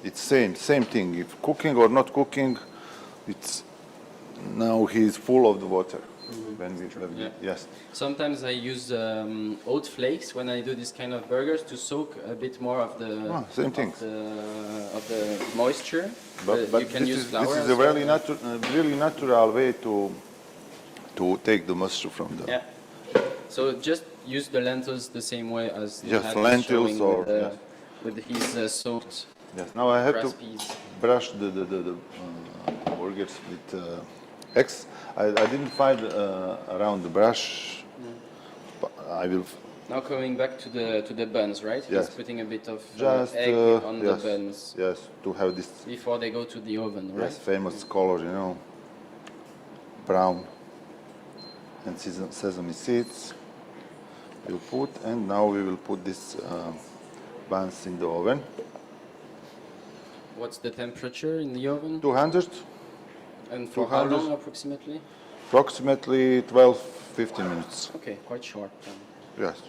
It's same thing. If cooking or not cooking, it's now he's full of the water. When we yes. Sometimes I use oat flakes when I do this kind of burgers to soak a bit more of the same thing. Of the moisture. But you can use flour. This is a really natural way to take the moisture from the. Yeah. So just use the lentils the same way as Just lentils or with his soaked. Yes. Now I have to peas. brush the burgers with eggs. I didn't find around the brush. But I will. Now coming back to the buns, right? Yes. He's putting a bit of Just egg on the buns. Yes, to have this. Before they go to the oven, right? Yes, famous color, brown and sesame seeds. We'll put, and now we will put this buns in the oven. What's the temperature in the oven? 200. And for how long approximately? Approximately 12-15 minutes. Okay, quite short. Yes.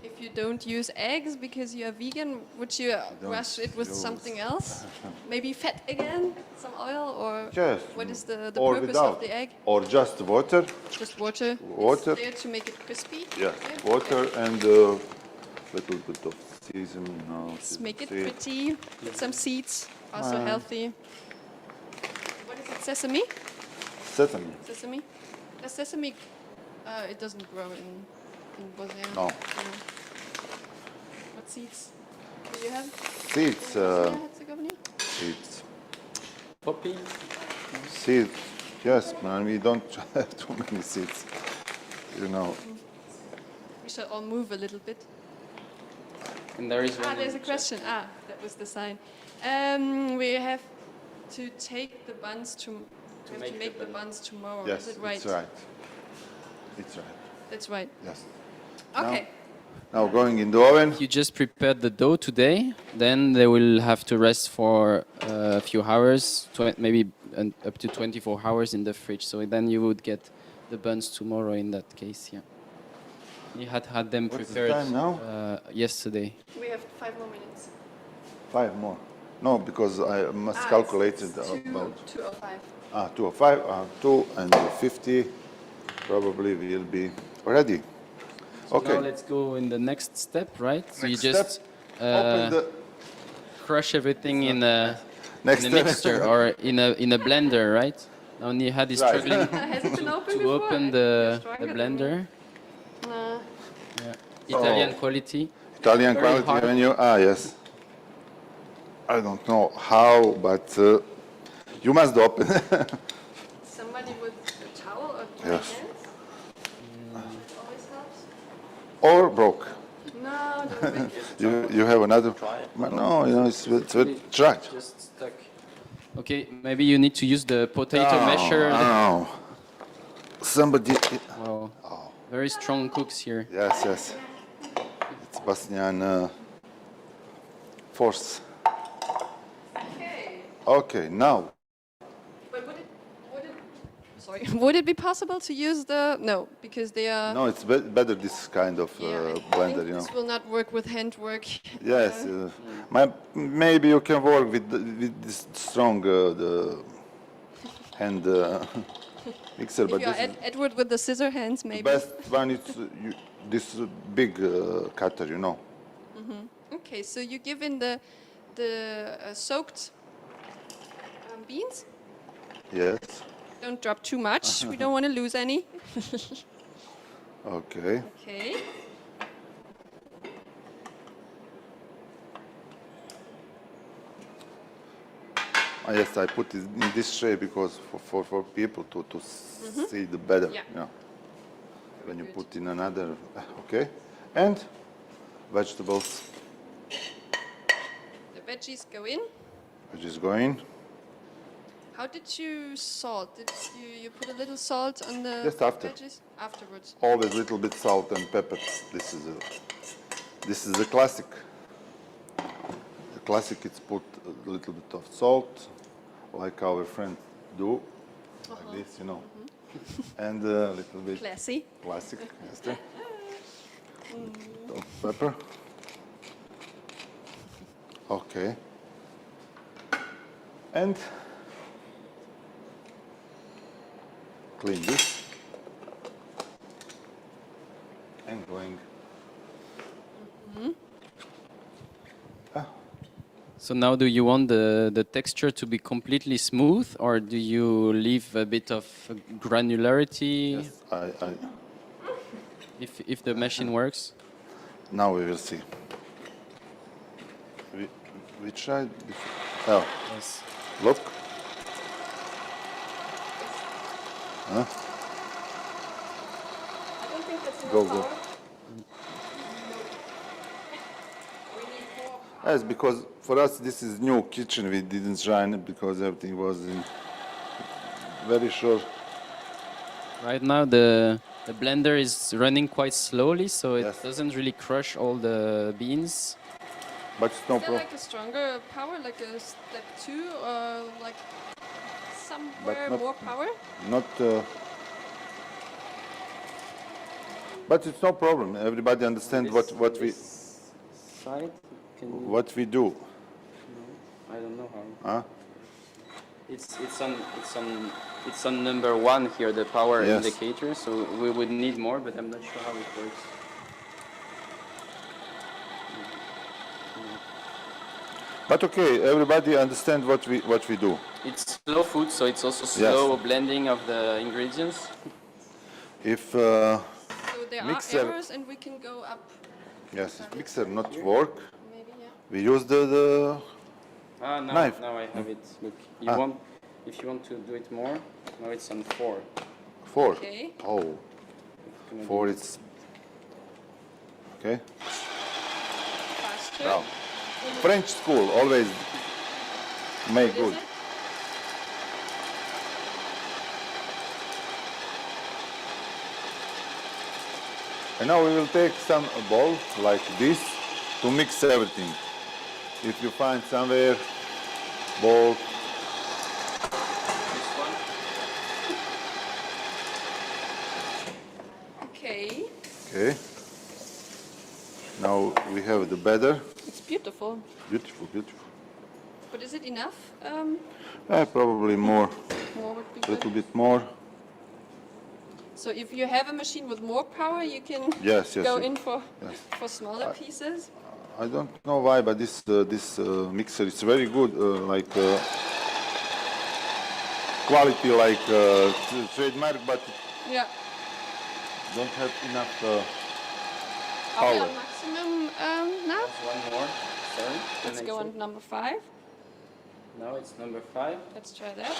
If you don't use eggs because you are vegan, would you brush it with something else? Maybe fat again, some oil, or yes. what is the Or purpose without. of the egg? Or just water. Just water. Water. It's there to make it crispy. Yes, Okay. water and little bit of seasoning, you know. Let's make it seed. pretty. With some seeds, also healthy. What is it? Sesame? Sesame. Sesame? The sesame, it doesn't grow in Bosnia. No. What seeds do you have? Seeds. Bosnia-Herzegovina? Seeds. Poppy. Seeds. Yes, man. We don't have too many seeds. You know. We shall all move a little bit. And there is one. There's a question. That was the sign. We have to take the buns to make the buns tomorrow. Yes, Is it right? it's right. It's right. That's right. Yes. Okay. Now going in the oven. You just prepared the dough today, then they will have to rest for a few hours, maybe up to 24 hours in the fridge. So then you would get the buns tomorrow in that case, yeah. You had them What's the prepared time now? yesterday. We have 5 more minutes. 5 more. No, because I must calculate it about 2:05. 2:05, 2 and 50 probably will be ready. So Okay. now let's go in the next step, right? So you Next just step, open the crush everything in a next mixer or in a blender, right? Now Nihad is Right. struggling Has it been open to before? open I think the you're stronger than me. blender. Yeah. Italian quality. Italian Very quality hard. menu. Yes. I don't know how, but you must open. Somebody with a towel or dry Yes. hands? It always helps. Or broke. No, don't make it. You have another? No, you know, it's try. Just stuck. Okay, maybe you need to use the potato masher. Oh. Somebody. Wow. Very strong cooks here. Yes, yes. It's Bosnian force. Okay. Okay, now. But would it be possible to use no, because they are... No, it's better this kind of I blender, think you know. this will not work with handwork. Yes, maybe you can work with this strong the hand mixer, If but you're this is Edward with the scissor hands, the maybe. best one. It's this big cutter, you know. Okay, so you give in the soaked beans. Yes. Don't drop too much. We don't want to lose any. Okay. Okay. Yes, I put it in this tray because for people to see the better. Yeah. You know. When you Good. put in another, okay, and vegetables, The veggies go in. which is going. How did you salt? Did you put a little salt on the Just after. veggies? Afterwards. Always a little bit salt and pepper. This is a classic. The classic is put a little bit of salt, like our friends do, like this, you know, and a little bit Classy. classic, yes, there. Of pepper. Okay. And clean this. And going. So now do you want the texture to be completely smooth or do you leave a bit of granularity Yes, if the machine works? now we will see. We tried. Oh, Yes. look. Huh? I don't think that's enough Go, go. power. Yes, because for us this is new kitchen. We didn't try it because everything was in very short. Right now the blender is running quite slowly, so it Yes. doesn't really crush all the beans. But it's no Is there problem. like a stronger power, like a step 2, or like somewhere not- more power? Not. But it's no problem. Everybody understands what we Side? what we do. I don't know how. Huh? It's on number 1 here, the power Yes. indicator. So we would need more, but I'm not sure how it works. But okay, everybody understand what we do. It's slow food, so it's also slow blending of the ingredients. If So there mixer, are errors and we can go up. yes, if mixer not work, Maybe, yeah. we use the knife. Now I have it. Look, if you want to do it more, now it's on 4. 4. Okay. Oh, 4 it's okay. Faster. Now, French school always make good. Is it? And now we will take some bowl like this to mix everything. If you find somewhere bowl, This one. Okay. okay. Now we have the batter. It's beautiful. Beautiful, beautiful. But is it enough? Probably more, More would be a little good. bit more. So if you have a machine with more power, you can Yes, yes, go yes. in for Yes. smaller pieces. I don't know why, but this mixer is very good, quality like trademark, but Yeah. don't have enough Are we power. on maximum now? One more. Sorry. Let's go on number 5. Now it's number 5. Let's try that.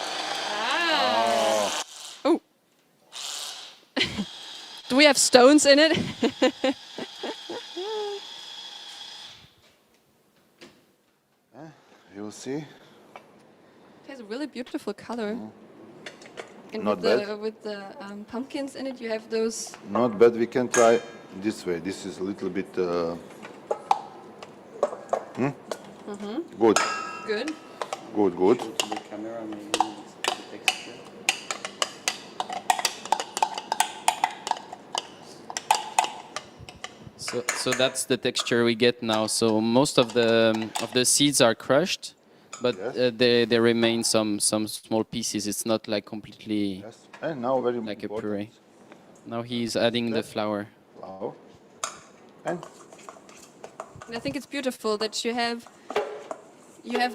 Ah. Oh. Do we have stones in it? You'll see. It has a really beautiful color. And Not with the pumpkins in it, you have those. Not bad. We can try this way. This is a little bit good. Good. Good, good. To the camera, maybe it's the texture. So that's the texture we get now. So most of the seeds are crushed, but Yes. there remain some small pieces. It's not like completely Yes. And now very like a important. puree. Now he's adding the flour. Flour. And And I think it's beautiful that you have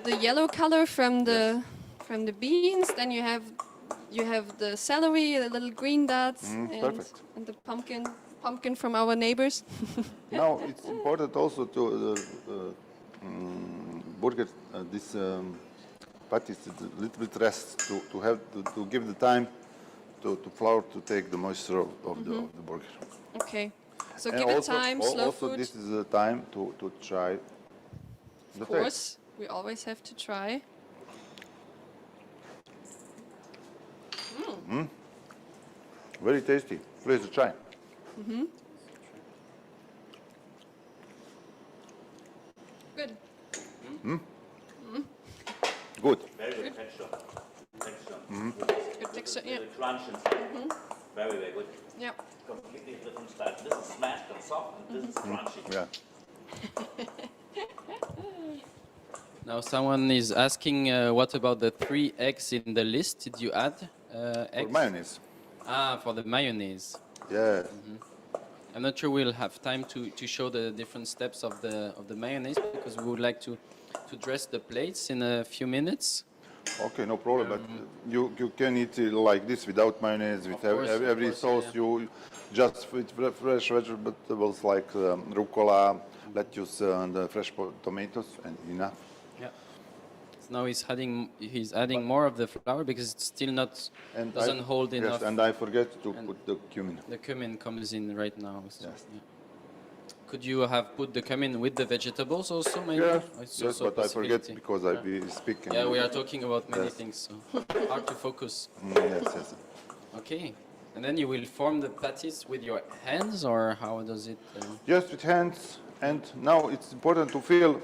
the yellow color from the beans. Then you have the celery, the little green dots, perfect. and the pumpkin from our neighbors. now it's important also to burger this patties a little bit rest to have to give the time to flour to take the moisture of the burger. Okay. So And give it also, time, slow also food. this is the time to try the Of taste. course, we always have to try. Very tasty. Please try. Good. Good. Very good texture. Texture. Good texture. Yeah. The crunch inside. Very, very good. Yeah. Completely different style. This is smashed and soft, and this is crunchy. Yeah. Now someone is asking, what about the 3 eggs in the list? Did you add For eggs? mayonnaise. Ah, for the mayonnaise. Yeah. I'm not sure we'll have time to show the different steps of the mayonnaise because we would like to dress the plates in a few minutes. Okay, no problem. But you can eat it like this without mayonnaise, with course, of every course, sauce. yeah. You just with fresh vegetables like rucola, lettuce, and fresh tomatoes, and enough. Yeah. So now he's adding more of the flour because it's still not And doesn't hold enough. Yes, and I forget to put the cumin. The cumin comes in right now. So, Yes. yeah. Could you have put the cumin with the vegetables also, maybe? Yes, It's yes, also a but I forget possibility. because I be speaking. Yeah, we are talking about many Yes. things, so hard to focus. Yes, yes. Okay, and then you will form the patties with your hands, or how does it? Just with hands, and now it's important to feel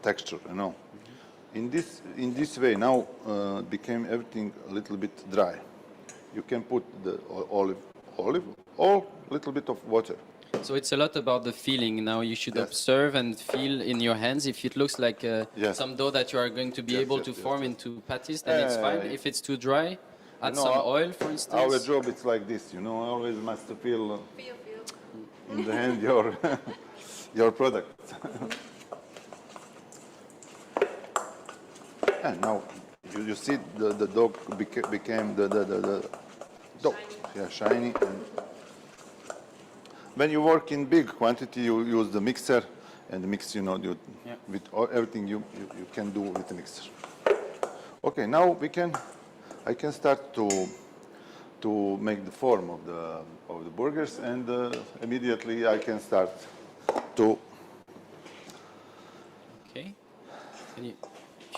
texture. You know, in this way now became everything a little bit dry. You can put the olive, or little bit of water. So it's a lot about the feeling. Now you should Yes. observe and feel in your hands. If it looks like Yes. some dough that you are going to be Yes, able yes, to yes, form yes. into patties, then it's fine. If it's too dry, add know, some oil, for instance. Our job is like this. You know, always must feel in the hand your your product. And now you see the dog became the dog. Yeah, shiny. And when you work in big quantity, you use the mixer, and the mix, with everything you can do with the mixer. Okay, now I can start to make the form of the burgers, and immediately I can start to. Okay. You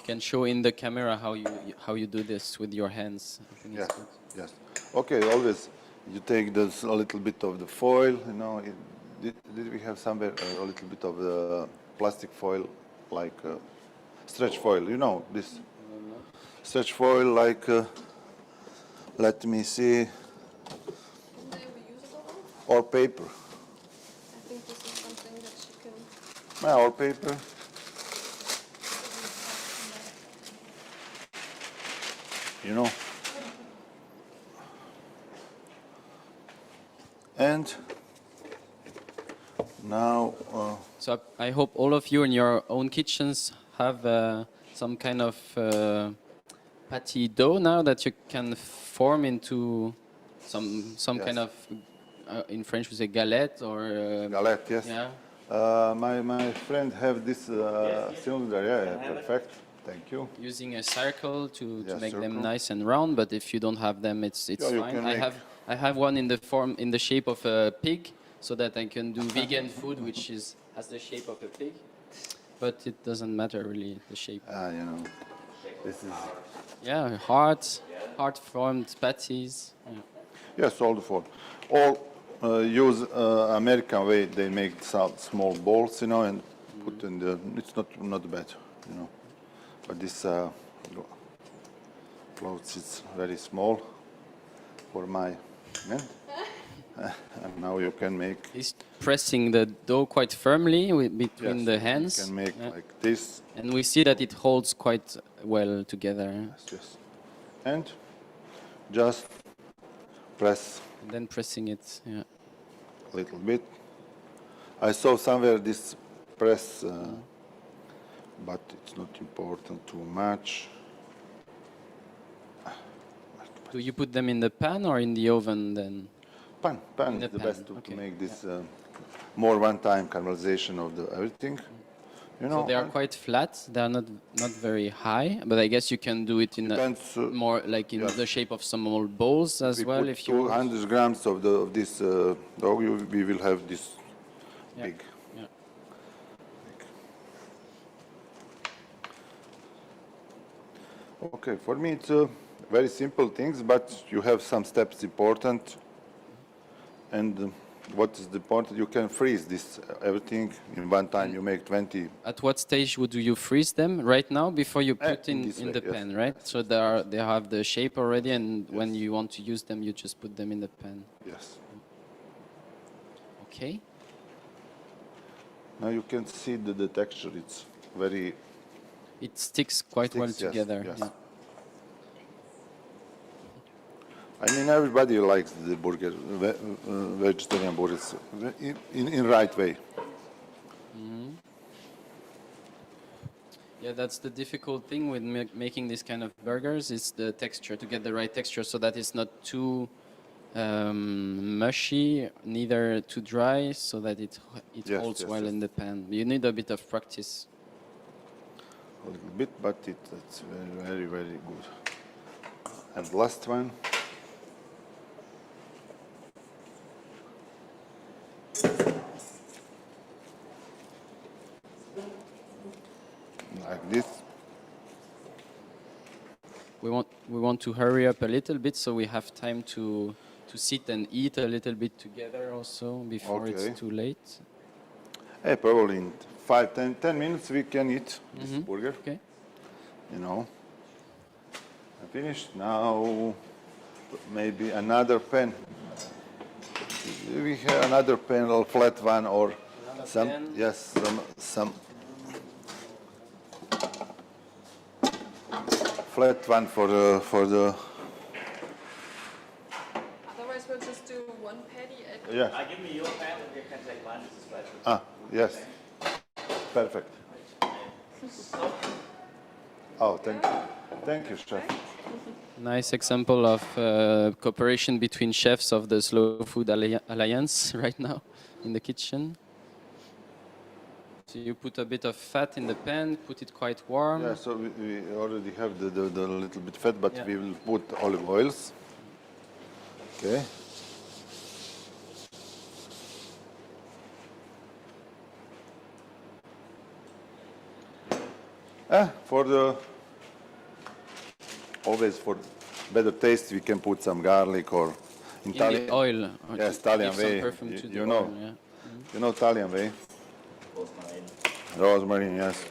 can show in the camera how you do this with your hands. I think it's good. Yes. Okay. Always, you take a little bit of the foil. Did we have somewhere a little bit of the plastic foil, like stretch foil? This stretch foil, like. Let me see. Or paper. I think this is something that she can... Yeah, or paper. And now... So I hope all of you in your own kitchens have some kind of patty dough now that you can form into some kind of, in French we say galette or... galette, yes. Yeah. My friend have this cylinder, yeah, perfect. Thank you. Using a circle to make circle. them nice and round, but if you don't have them, it's fine. I have one in the shape of a pig, so that I can do vegan food, which has the shape of a pig, but it doesn't matter really the shape. This is. Yeah, heart formed patties. Yeah. Yes, all the four. All use American way. They make some small balls, and put in the. It's not bad, But this clothes is very small for my man. And now you can make. He's pressing the dough quite firmly between the hands. You can make like this. And we see that it holds quite well together. Yes. And just press. And then pressing it, yeah. A little bit. I saw somewhere this press, but it's not important too much. Do you put them in the pan or in the oven then? Pan is the best to make this more one-time caramelization of everything. So they are quite flat. They are not very high, but I guess you can do it in more like in the shape of some old bowls as well. If you 200 grams of this dough, we will have this big. Yeah. Okay, for me it's very simple things, but you have some steps important. And what is important, you can freeze this everything in one time. You make 20. At what stage would you freeze them? Right now, before you put in the pan, right? So they have the shape already, and when you want to use them, you just put them in the pan. Yes. Okay. Now you can see the texture. It's very. It sticks quite well together. Yes. Yeah. I mean, everybody likes the burger, vegetarian burgers, in right way. Mm-hmm. Yeah, that's the difficult thing with making this kind of burgers, is the texture, to get the right texture so that it's not too mushy, neither too dry, so that it holds well in the pan. You need a bit of practice. A little bit, but it's very, very good. And last one. Like this. We want to hurry up a little bit, so we have time to sit and eat a little bit together also before it's too late. Hey, probably in 5-10 minutes we can eat this burger. Okay. I'm finished. Now maybe another pan. We have another pan, or flat one, or some pan. Yes, some flat one for the. Otherwise, we'll just do one patty at... Yeah. Give me your pan and you can take mine. This is flat. Yes. Perfect. Oh, thank you, chef. Nice example of cooperation between chefs of the Slow Food Alliance right now in the kitchen. So you put a bit of fat in the pan, put it quite warm. Yeah, so we already have the little bit fat, but Yeah. we will put olive oils. Okay. Always for better taste, we can put some garlic or In the oil. or Yes, to Italian give some way. perfume to the You know. oil, yeah. You know Italian way? Rosemary, yes.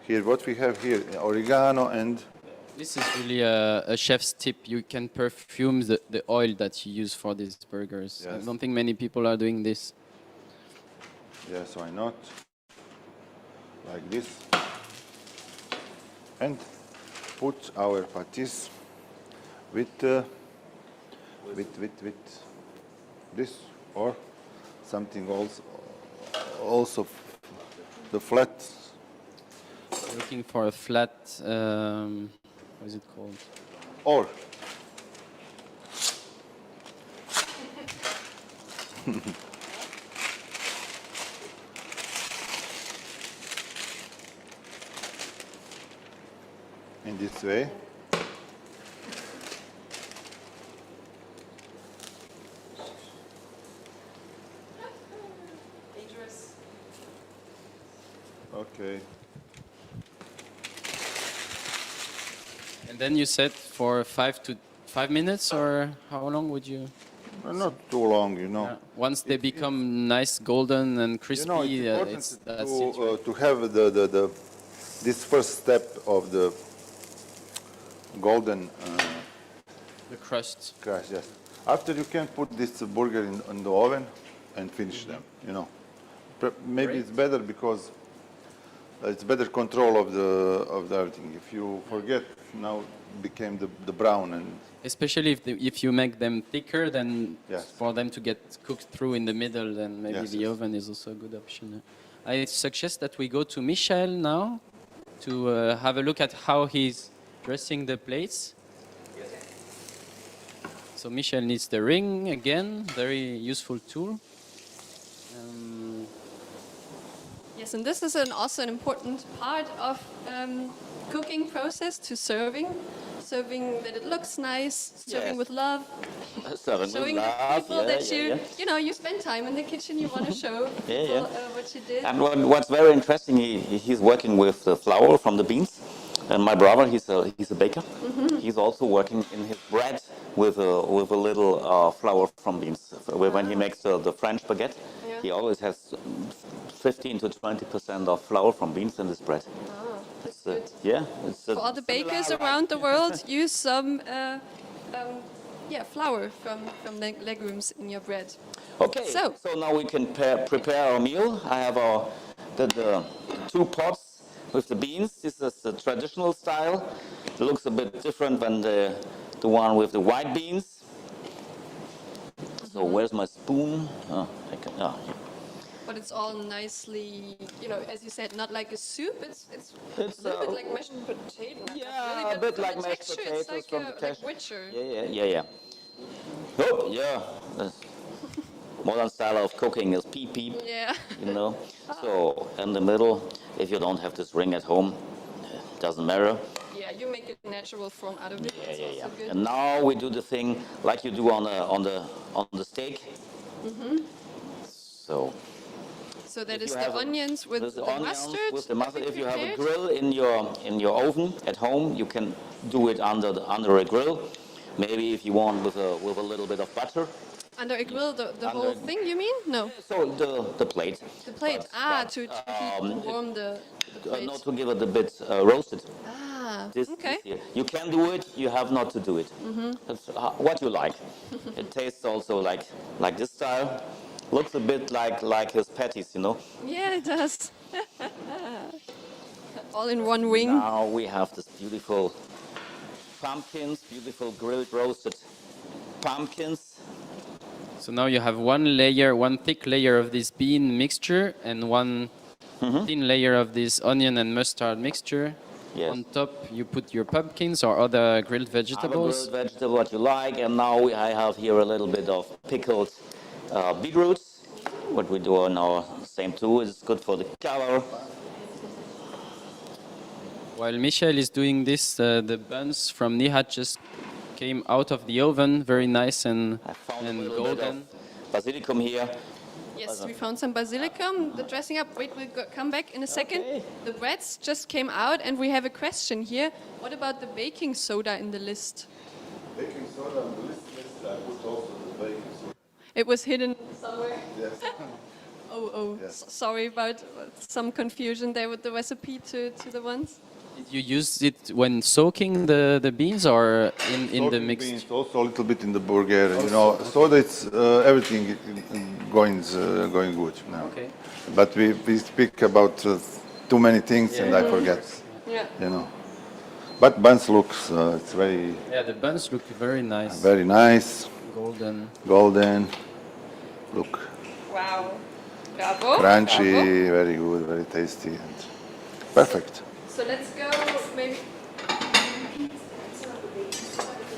Here, what we have here, oregano and This is really a chef's tip. You can perfume the oil that you use for these burgers. I Yes. don't think many people are doing this. yes, why not? Like this. And put our patis with this or something also the flat. Looking for a flat, what is it called? Or in this way. Dangerous. Okay. And then you said for 5 minutes, or how long would you? Not too long, you know. Once they become nice, golden and crispy, You know, it's important that's it, right? to have this first step of the golden The crust. crust. Yes. After you can put this burger in the oven and finish them. You know, maybe it's better because it's better control of the everything. If you forget, now became the brown and. Especially if you make them thicker, then Yes. for them to get cooked through in the middle, then maybe Yes, the yes. oven is also a good option. I suggest that we go to Michael now to have a look at how he's dressing the plates. So Michael needs the ring again, very useful tool. Yes, and this is also an important part of cooking process to serving. Serving that it looks nice, serving Yes. with love, Serving showing with the love, people that yeah. you know, you spend time in the kitchen, you want to show Yeah, people yeah. what you did. And what's very interesting, he's working with the flour from the beans. And my brother, he's a baker. He's also working in his bread with a little flour from beans. When he makes the French baguette, Yeah. he always has 15 to 20% of flour from beans in his bread. That's So, good. yeah, it's For all the bakers around the world, use some flour from legumes in your bread. Okay, So- so now we can prepare our meal. I have the 2 pots with the beans. This is the traditional style. It looks a bit different than the one with the white beans. So where's my spoon? Oh, here. But it's all nicely, you know, as you said, not like a soup. It's It's, a little bit like mashed potato. Not yeah, really, a but bit from like the mashed texture, potatoes it's like from the like texture. richer. Yeah. Oh, yeah. The modern style of cooking is peep, Yeah. you know. So in the middle, if you don't have this ring at home, doesn't matter. Yeah, you make it natural from out of it. It's also good. And now we do the thing like you do on the steak. So So that if is you the have onions with the the onions mustard. with the that mustard. we If you have a prepared. grill in your oven at home, you can do it under a grill. Maybe if you want with a little bit of butter. Under a grill, the Under- whole thing, you mean? No, So the plate. the plate. To keep warm the plate. Not to give it a bit roasted. This okay. here. You can do it. You have not to do it. That's what you like. It tastes also like this style. Looks a bit like his patties, you know. Yeah, it does. All in one wing. Now we have this beautiful pumpkins, beautiful grilled roasted pumpkins. So now you have one thick layer of this bean mixture and one thin layer of this onion and mustard mixture. Yes. On top, you put your pumpkins or other grilled I have a vegetables. grilled vegetable, what you like, and now I have here a little bit of pickled beetroots. What we do now, same too, is good for the color. While Michael is doing this, the buns from Nihad just came out of the oven, very nice and I found a and little bit golden. of basilicum here. Yes, we found some basilicum. The dressing up, wait, we'll come back in a second. Okay. The breads just came out, and we have a question here. What about the baking soda in the list? Baking soda on the list, I put also the baking soda. It was hidden somewhere. Yes. Yes. Sorry about some confusion there with the recipe to the ones. Did you use it when soaking the beans or in the Soaking mix? beans, also a little bit in the burger, you know, so that it's everything going good now. Okay. But we speak about too many things and I forget, Yeah. you know. But buns looks, it's very, Yeah, the buns look very nice. very nice, Golden. golden, look, Wow. Bravo. crunchy, Bravo. very good, very tasty, and perfect. So let's go maybe.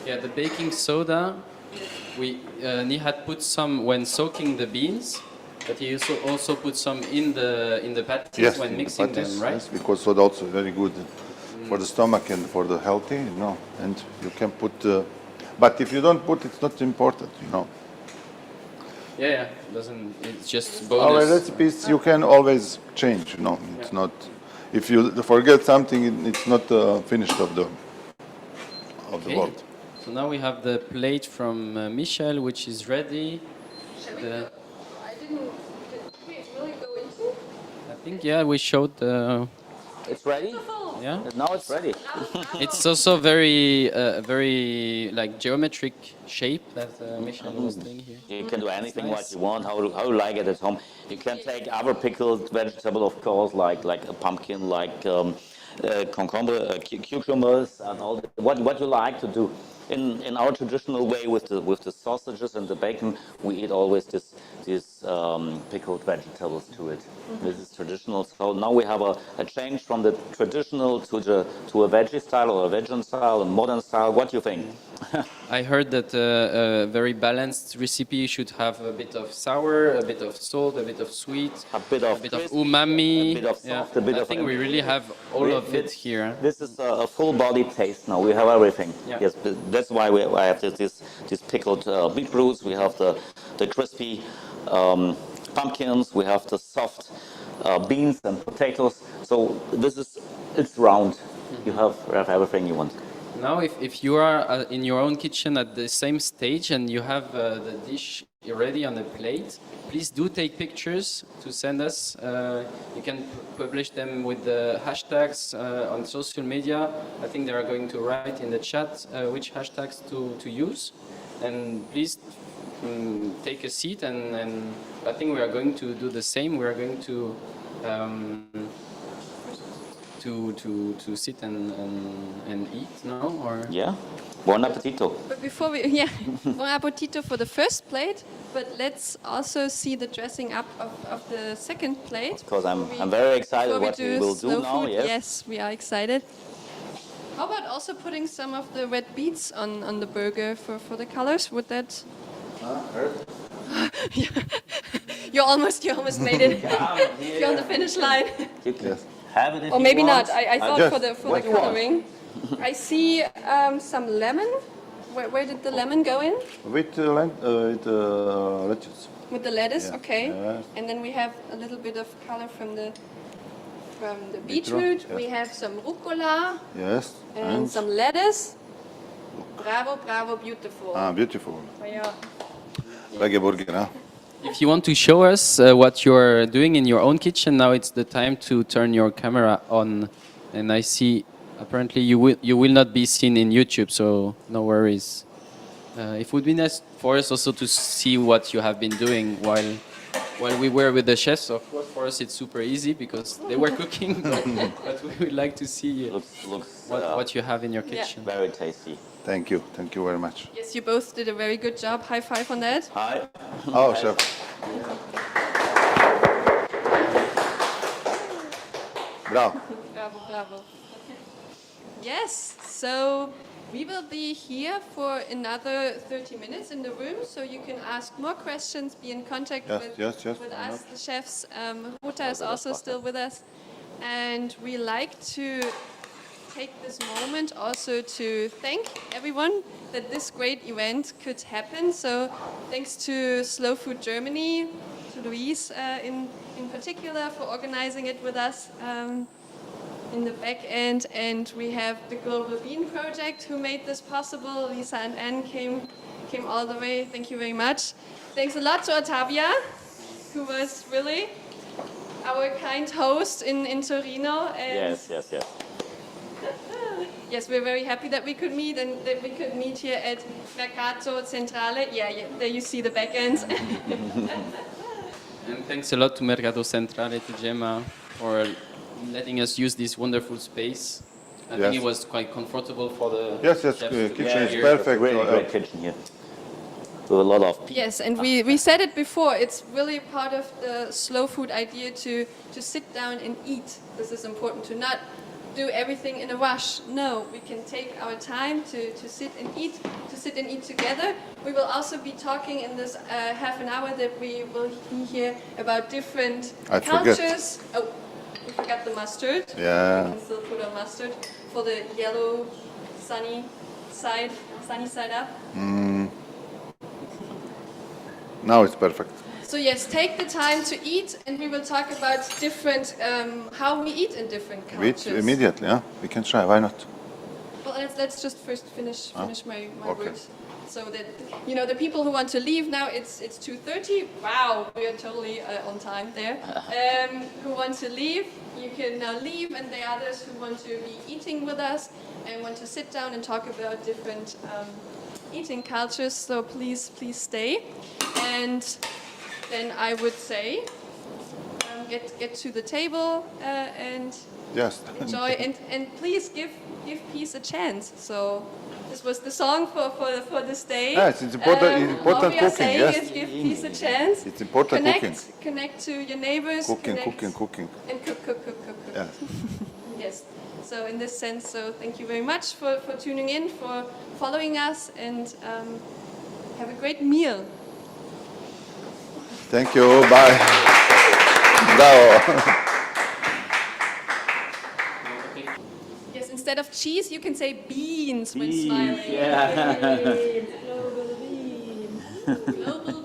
Yeah, the baking soda. Nihad put some when soaking the beans, but he also put some in the patties Yes, when in the mixing patties, them, right? yes, because soda also very good for the stomach and for the healthy, you know. And you can put, but if you don't put, it's not important, you know. Yeah, doesn't. It's just Our bonus. recipes you can always change, you know. It's not. If you forget something, it's not finished of the Okay. world. So now we have the plate from Michel, which is ready. Shall we The- go? I didn't. Did we really go into? I think we showed the. It's ready? Yeah. Now it's ready. It's also very like geometric shape that Michel was doing here. You can do anything Nice. what you want, how you like it at home. You can take other pickled vegetable, of course, like a pumpkin, like cucumber, cucumbers, and all what you like to do. In our traditional way with the sausages and the bacon, we eat always these pickled vegetables to it. This is traditional. So now we have a change from the traditional to a veggie style or a vegan style, a modern style. What do you think? I heard that a very balanced recipe should have a bit of sour, a bit of salt, a bit of sweet, A bit of crisp, umami. a bit of soft, a bit I of think we really have all of it here. This is a full body taste now. We have everything. Yeah. Yes, that's why I have this pickled beetroots. We have the crispy pumpkins. We have the soft beans and potatoes. So it's round. You have everything you want. Now, if you are in your own kitchen at the same stage and you have the dish ready on a plate, please do take pictures to send us. You can publish them with the hashtags on social media. I think they are going to write in the chat which hashtags to use. And please take a seat and I think we are going to do the same. We are going to sit and eat now, or Yeah. Buon appetito. But before we, buon appetito for the first plate. But let's also see the dressing up of the second plate. Because I'm before very excited before what we will do slow now. food. Yes. Yes, we are excited. How about also putting some of the red beets on the burger for the colors? Would that? You almost made it. You're on the finish line. You can Yes. have it if Or you maybe want. not. I thought Just for the what you want. coloring. I see some lemon. Where did the lemon go in? With lettuce. With the lettuce, Yeah. okay. Yes. And then we have a little bit of color from the Beetroot, beetroot. yes. We have some rucola Yes. and some lettuce. Bravo, bravo, beautiful. Beautiful. Yeah. Veggie burger, huh? if you want to show us what you're doing in your own kitchen, now it's the time to turn your camera on. And I see, apparently you will not be seen in YouTube, so no worries. It would be nice for us also to see what you have been doing while we were with the chefs. Of course, for us it's super easy because they were cooking, but we would like to see Looks what you have in your kitchen. very tasty. Thank you very much. Yes, you both did a very good job. High five on that. Hi. Oh, chef. Bravo. Bravo, bravo. Yes, so we will be here for another 30 minutes in the room, so you can ask more questions, be in contact with Yes, us, why not? the chefs. Ruta is also still with us. And we like to take this moment also to thank everyone that this great event could happen. So thanks to Slow Food Germany, to Louise in particular for organizing it with us. In the back end, and we have the Global Bean Project who made this possible. Lisa and Anne came all the way. Thank you very much. Thanks a lot to Ottavia, who was really our kind host in Torino. And Yes. yes, we're very happy that we could meet and that we could meet here at Mercato Centrale. Yeah, there you see the back end. And thanks a lot to Mercato Centrale, to Gemma, for letting us use this wonderful space. I think it was quite comfortable for the Yes, chefs to kitchen is here. perfect. Really great kitchen here. With a lot of people. Yes, and we said it before, it's really part of the slow food idea to sit down and eat. This is important, to not do everything in a rush. No, we can take our time to sit and eat together. We will also be talking in this half an hour that we will be here about different cultures. Oh, we forgot the mustard. Yeah. We can still put on mustard for the yellow sunny side up. Now it's perfect. So yes, take the time to eat, and we will talk about different, how we eat in different We eat cultures. immediately, yeah? We can try, why not? Well, let's just first finish my Okay. words. So that, the people who want to leave now, it's 2:30. Wow, we are totally on time there. Who want to leave, you can now leave, and the others who want to be eating with us and want to sit down and talk about different eating cultures, so please stay. And then I would say, get to the table and Yes. enjoy, and please give peace a chance. So this was the song for this day. Yes, it's important All we are cooking, saying yes. is give peace a chance. It's important cooking. Connect to your neighbors. Cooking. And cook. Yes. Yes. So in this sense, so thank you very much for tuning in, for following us, and have a great meal. Thank you, bye. Bravo. Yes, instead of cheese, you can say beans when smiling. Yeah. Global beans. Global